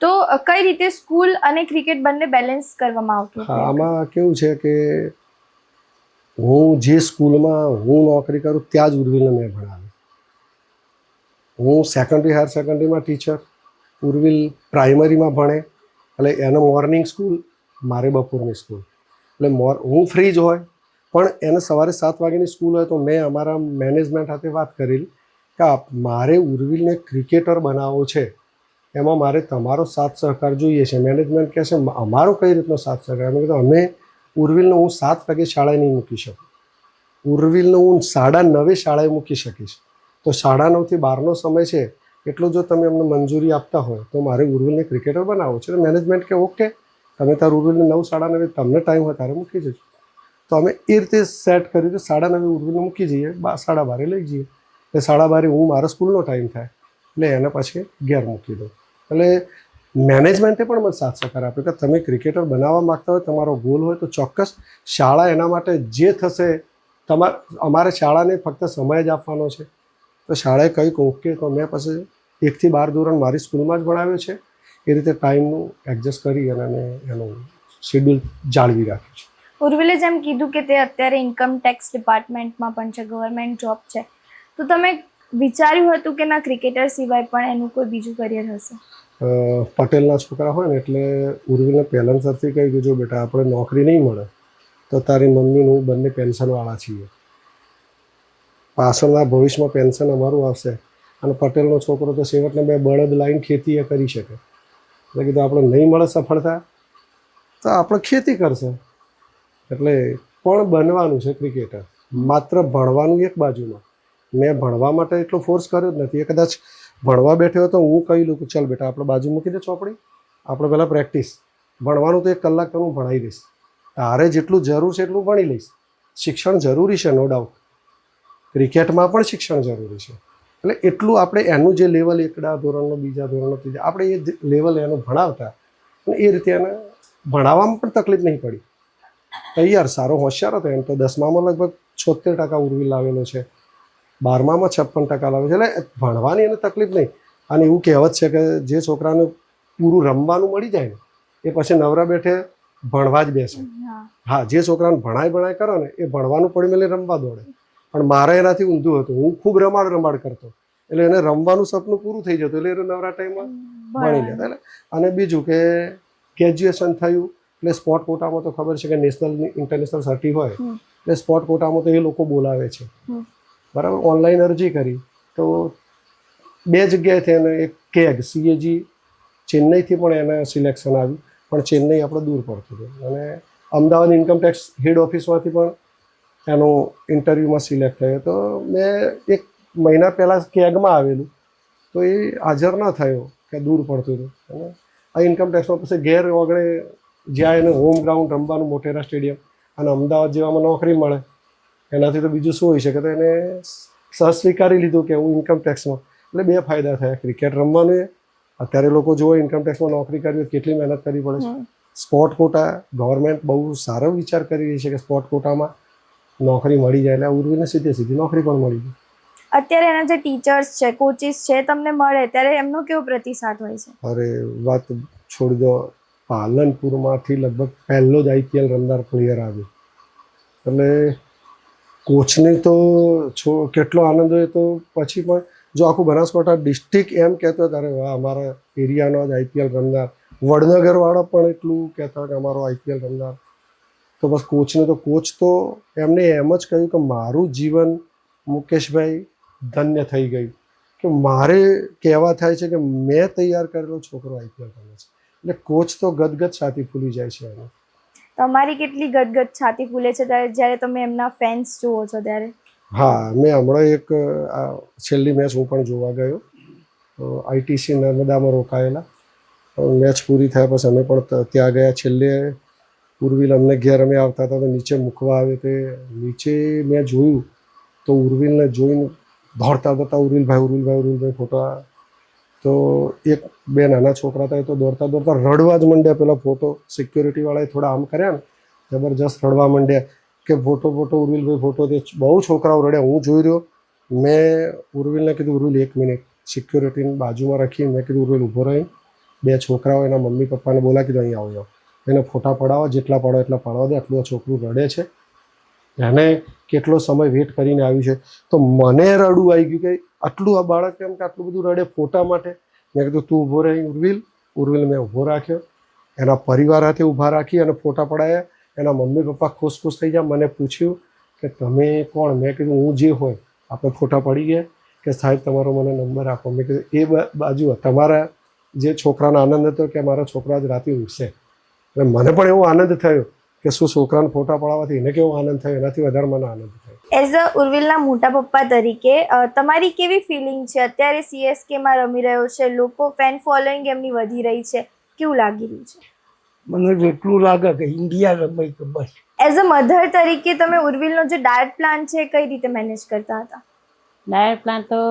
તો કઈ રીતે સ્કૂલ અને ક્રિકેટ બંને બેલેન્સ કરવામાં આવતું? હા, આમાં કેવું છે કે હું જે સ્કૂલમાં હું નોકરી કરું ત્યાં જ ઉર્વિલને મેં ભણાવ્યું. હું સેકન્ડરી હાયર સેકન્ડરીમાં ટીચર, ઉર્વિલ પ્રાઇમરીમાં ભણે. એટલે એને મોર્નિંગ સ્કૂલ, મારે બપોરની સ્કૂલ. એટલે હું ફ્રી જ હોય, પણ એને સવારે 7 વાગ્યાની સ્કૂલ હોય તો મેં અમારા મેનેજમેન્ટ સાથે વાત કરેલી કે મારે ઉર્વિલને ક્રિકેટર બનાવવો છે, એમાં મારે તમારો સાથ સહકાર જોઈએ છે. મેનેજમેન્ટ કહે છે અમારો કઈ રીતનો સાથ સહકાર? અમે કીધું અમે ઉર્વિલને હું 7 વાગે શાળાએ નહીં મૂકી શકું, ઉર્વિલને હું 9:30 શાળાએ મૂકી શકીશ. તો 9:30 થી 12નો સમય છે, એટલું જો તમે અમને મંજૂરી આપતા હોય તો મારે ઉર્વિલને ક્રિકેટર બનાવવો છે. મેનેજમેન્ટ કે ઓકે, તમે તાર ઉર્વિલને 9, 9:30 તમને ટાઈમ હોય ત્યારે મૂકી જજો. તો અમે એ રીતે સેટ કર્યું કે 9:30 ઉર્વિલને મૂકી જઈએ, 12:30 લઈ જઈએ. એટલે 12:30 હું મારા સ્કૂલનો ટાઈમ થાય, એટલે એને પછી ઘેર મૂકી દઉં. એટલે મેનેજમેન્ટે પણ મને સાથ સહકાર આપ્યો કે તમે ક્રિકેટર બનાવવા માગતા હોય, તમારો ગોલ હોય તો ચોક્કસ શાળા એના માટે જે થશે, અમારે શાળાને ફક્ત સમય જ આપવાનો છે. તો શાળાએ કંઈક ઓકે, તો મેં પછી 1 થી 12 ધોરણ મારી સ્કૂલમાં જ ભણાવ્યો છે. એ રીતે ટાઈમનું એડજસ્ટ કરી અને એનું શેડ્યુલ જાળવી રાખ્યું છે. ઉર્વિલે જેમ કીધું કે તે અત્યારે ઇન્કમ ટેક્સ ડિપાર્ટમેન્ટમાં પણ છે, ગવર્મેન્ટ જોબ છે, તો તમે વિચાર્યું હતું કે ના ક્રિકેટર સિવાય પણ એનું કોઈ બીજું કરિયર હશે? પટેલના છોકરા હોય ને એટલે ઉર્વિલને પહેલાંથી કહી ગયું, જો બેટા આપણે નોકરી નહીં મળે તો તારી મમ્મીનું બંને પેન્શનવાળા છીએ, પાછળના ભવિષ્યમાં પેન્શન અમારું આવશે. અને પટેલનો છોકરો તો છેવટને 2 બળદ લાઈન ખેતી એ કરી શકે. એટલે કીધું આપણે નહીં મળે સફળતા તો આપણે ખેતી કરશે. એટલે પણ બનવાનું છે ક્રિકેટર, માત્ર ભણવાનું એક બાજુમાં. મેં ભણવા માટે એટલો ફોર્સ કર્યો જ નથી. એ કદાચ ભણવા બેઠો હોય તો હું કહી લઉં કે ચાલ બેટા આપણે બાજુ મૂકી દે ચોપડી, આપણે પહેલાં પ્રેક્ટિસ. ભણવાનું તો 1 કલાક તો હું ભણાવી દઈશ, તારે જેટલું જરૂર છે એટલું ભણી લઈશ. શિક્ષણ જરૂરી છે, નો ડાઉટ. ક્રિકેટમાં પણ શિક્ષણ જરૂરી છે. એટલે એટલું આપણે એનું જે લેવલ 1 ધોરણનો, 2 ધોરણનો, 3 આપણે એ લેવલ એનું ભણાવતા અને એ રીતે એને ભણાવવામાં પણ તકલીફ નહીં પડી. તૈયાર સારો હોશિયાર હતો. એમ તો 10મામાં લગભગ 76% ઉર્વિલ લાવેલો છે, 12મામાં 56% લાવે છે. એટલે ભણવાની એને તકલીફ નહીં. અને એવું કહેવત છે કે જે છોકરાને પૂરું રમવાનું મળી જાય ને એ પછી નવરા બેઠે ભણવા જ બેસે. હા, જે છોકરાને ભણાય કરો ને એ ભણવાનું પડી મેલે રમવા દોડે. પણ મારે એનાથી ઊંધું હતું. હું ખૂબ રમાડ કરતો, એટલે એને રમવાનું સપનું પૂરું થઈ જતું, એટલે એ નવરા ટાઈમમાં ભણી લેતા. એટલે અને બીજું કે ગ્રેજ્યુએશન થયું એટલે સ્પોર્ટ કોટામાં તો ખબર છે કે નેશનલ ઇન્ટરનેશનલ સર્ટી હોય, એટલે સ્પોર્ટ કોટામાં તો એ લોકો બોલાવે છે, બરાબર. ઓનલાઈન અરજી કરી તો 2 જગ્યાએથી એને એક કેગ CAG ચેન્નઈથી પણ એને સિલેક્શન આવ્યું, પણ ચેન્નઈ આપણે દૂર પડતું હતું. અને અમદાવાદ ઇન્કમટેક્સ હેડ ઓફિસમાંથી પણ એનો ઇન્ટરવ્યૂમાં સિલેક્ટ થયો. તો મેં 1 મહિના પહેલાં કેગમાં આવેલું તો એ હાજર ન થયો કે દૂર પડતું હતું. અને આ ઇન્કમટેક્સમાં પછી ગેર વગડે જ્યાં એને હોમ ગ્રાઉન્ડ રમવાનું મોટેરા સ્ટેડિયમ અને અમદાવાદ જેવામાં નોકરી મળે એનાથી તો બીજું શું હોઈ શકે. તો એને સ્વીકારી લીધું કે હું ઇન્કમટેક્સમાં. એટલે 2 ફાયદા થયા. ક્રિકેટ રમવાનું એ અત્યારે લોકો જુઓ ઇન્કમટેક્સમાં નોકરી કરવી કેટલી મહેનત કરવી પડે છે. સ્પોર્ટ કોટા ગવર્મેન્ટ બહુ સારો વિચાર કરી રહી છે કે સ્પોર્ટ કોટામાં નોકરી મળી જાય. એટલે ઉર્વિલને સીધી નોકરી પણ મળી ગઈ. અત્યારે એના જે ટીચર્સ છે, કોચિસ છે, તમને મળે ત્યારે એમનો કેવો પ્રતિસાદ હોય છે? અરે વાત છોડી દો, પાલનપુરમાંથી લગભગ પહેલો જ IPL રમનાર પ્લેયર આવ્યો. એટલે કોચને તો કેટલો આનંદ હોય. તો પછી પણ જો આખું બનાસકાંઠા ડિસ્ટ્રિક્ટ એમ કહેતો ત્યારે વાહ, અમારા એરિયાનો જ IPL રમનાર. વડનગરવાળા પણ એટલું કહેતા કે અમારો IPL રમનાર. તો બસ કોચને તો કોચ તો એમને એમ જ કહ્યું કે મારું જીવન મુકેશભાઈ ધન્ય થઈ ગયું, કે મારે કહેવા થાય છે કે મેં તૈયાર કરેલો છોકરો IPL રમે છે. એટલે કોચ તો ગદગદ છાતી ફૂલી જાય છે એને. તમારી કેટલી ગદગદ છાતી ફૂલે છે જ્યારે તમે એમના ફેન્સ જુઓ છો ત્યારે? હા, મેં હમણાં એક છેલ્લી મેચ હું પણ જોવા ગયો. ITC નર્મદામાં રોકાયેલા. મેચ પૂરી થયા પછી અમે પણ ત્યાં ગયા. છેલ્લે ઉર્વિલ અમને ઘેર અમે આવતા હતા તો નીચે મૂકવા આવે તે નીચે મેં જોયું તો ઉર્વિલને જોઈને દોડતા ઉર્વિલભાઈ ફોટા. તો 1-2 નાના છોકરા હતા એ તો દોડતા રડવા જ માંડ્યા. પેલા ફોટો સિક્યોરિટીવાળાએ થોડા આમ કર્યા ને, જબરજસ્ત રડવા માંડ્યા કે ફોટો ઉર્વિલભાઈ ફોટો. તે બહુ છોકરાઓ રડ્યા. હું જોઈ રહ્યો. મેં ઉર્વિલને કીધું ઉર્વિલ 1 મિનિટ. સિક્યોરિટીની બાજુમાં રાખી મેં કીધું ઉર્વિલ ઊભો રહી. 2 છોકરાઓ એના મમ્મી પપ્પાને બોલા કીધું અહીં આવો, એને ફોટા પડાવો, જેટલા પાડો એટલા પાડવા દે. આટલું છોકરું રડે છે, એને કેટલો સમય વેઇટ કરીને આવ્યું છે. તો મને રડવું આવી ગયું કે આટલું આ બાળક કેમ કે આટલું બધું રડે ફોટા માટે. મેં કીધું તું ઊભો રહી ઉર્વિલ મેં ઊભો રાખ્યો. એના પરિવાર સાથે ઊભા રાખી અને ફોટા પડાયા. એના મમ્મી પપ્પા ખુશ થઈ ગયા. મને પૂછ્યું કે તમે કોણ? મેં કીધું હું જે હોય. આપણે ફોટા પડી ગયા કે સાહેબ તમારો મને નંબર આપો. મેં કીધું એ બાજુ તમારા જે છોકરાનો આનંદ હતો કે મારા છોકરા જ રાતે ઉઠશે. એટલે મને પણ એવો આનંદ થયો કે શું છોકરાને ફોટા પડાવવાથી એને કેવો આનંદ થયો, એનાથી વધારે મને આનંદ થયો. એઝ અ ઉર્વિલના મોટા પપ્પા તરીકે તમારી કેવી ફિલિંગ છે? અત્યારે CSKમાં રમી રહ્યો છે, લોકો ફેન ફોલોઈંગ એમની વધી રહી છે, કેવું લાગી રહ્યું છે? મને જેટલું લાગે કે ઇન્ડિયા રમે તો બસ. એઝ અ મધર તરીકે તમે ઉર્વિલનો જે ડાયટ પ્લાન છે કઈ રીતે મેનેજ કરતા હતા? ડાયટ પ્લાન તો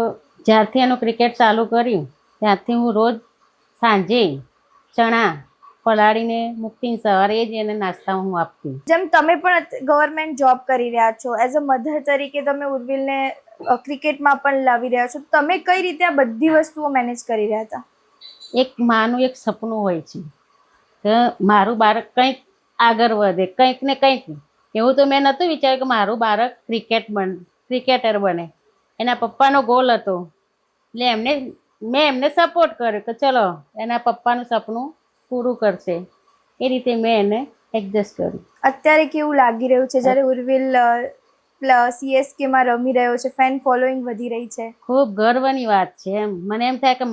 જ્યારથી એનું ક્રિકેટ ચાલુ કર્યું ત્યારથી હું રોજ સાંજે ચણા પલાળીને મૂકતી, સવારે જ એને નાસ્તા હું આપતી. જેમ તમે પણ ગવર્મેન્ટ જોબ કરી રહ્યા છો, એઝ અ મધર તરીકે તમે ઉર્વિલને ક્રિકેટમાં પણ લાવી રહ્યા છો, તમે કઈ રીતે આ બધી વસ્તુઓ મેનેજ કરી રહ્યા હતા? એક માનું એક સપનું હોય છે કે મારું બાળક કંઈક આગળ વધે, કંઈક ને કંઈક. એવું તો મેં નહોતું વિચાર્યું કે મારું બાળક ક્રિકેટર બને. એના પપ્પાનો ગોલ હતો એટલે મેં એમને સપોર્ટ કર્યો કે ચલો એના પપ્પાનું સપનું પૂરું કરશે. એ રીતે મેં એને એડજસ્ટ કર્યું. અત્યારે કેવું લાગી રહ્યું છે જ્યારે ઉર્વિલ CSKમાં રમી રહ્યો છે, ફેન ફોલોઈંગ વધી રહી છે? ખૂબ ગર્વની વાત છે. મને એમ થાય કે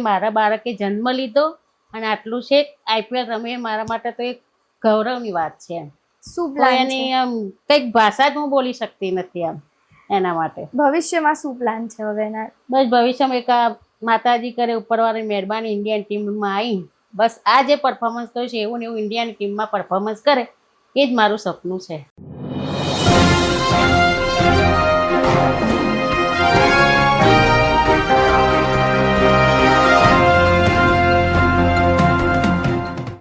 મારા બાળકે જન્મ લીધો અને આટલું છે IPL રમે, મારા માટે તો એક ગૌરવની વાત છે. શું પ્લાન છે? એની કંઈક ભાષા જ હું બોલી શકતી નથી એના માટે. ભવિષ્યમાં શું પ્લાન છે હવે એના? બસ ભવિષ્યમાં એક માતાજી કરે ઉપરવાળી મહેરબાની ઇન્ડિયન ટીમમાં આવી બસ આ જે પરફોર્મન્સ કર્યું છે એવું ને એવું ઇન્ડિયન ટીમમાં પરફોર્મન્સ કરે એ જ મારું સપનું છે.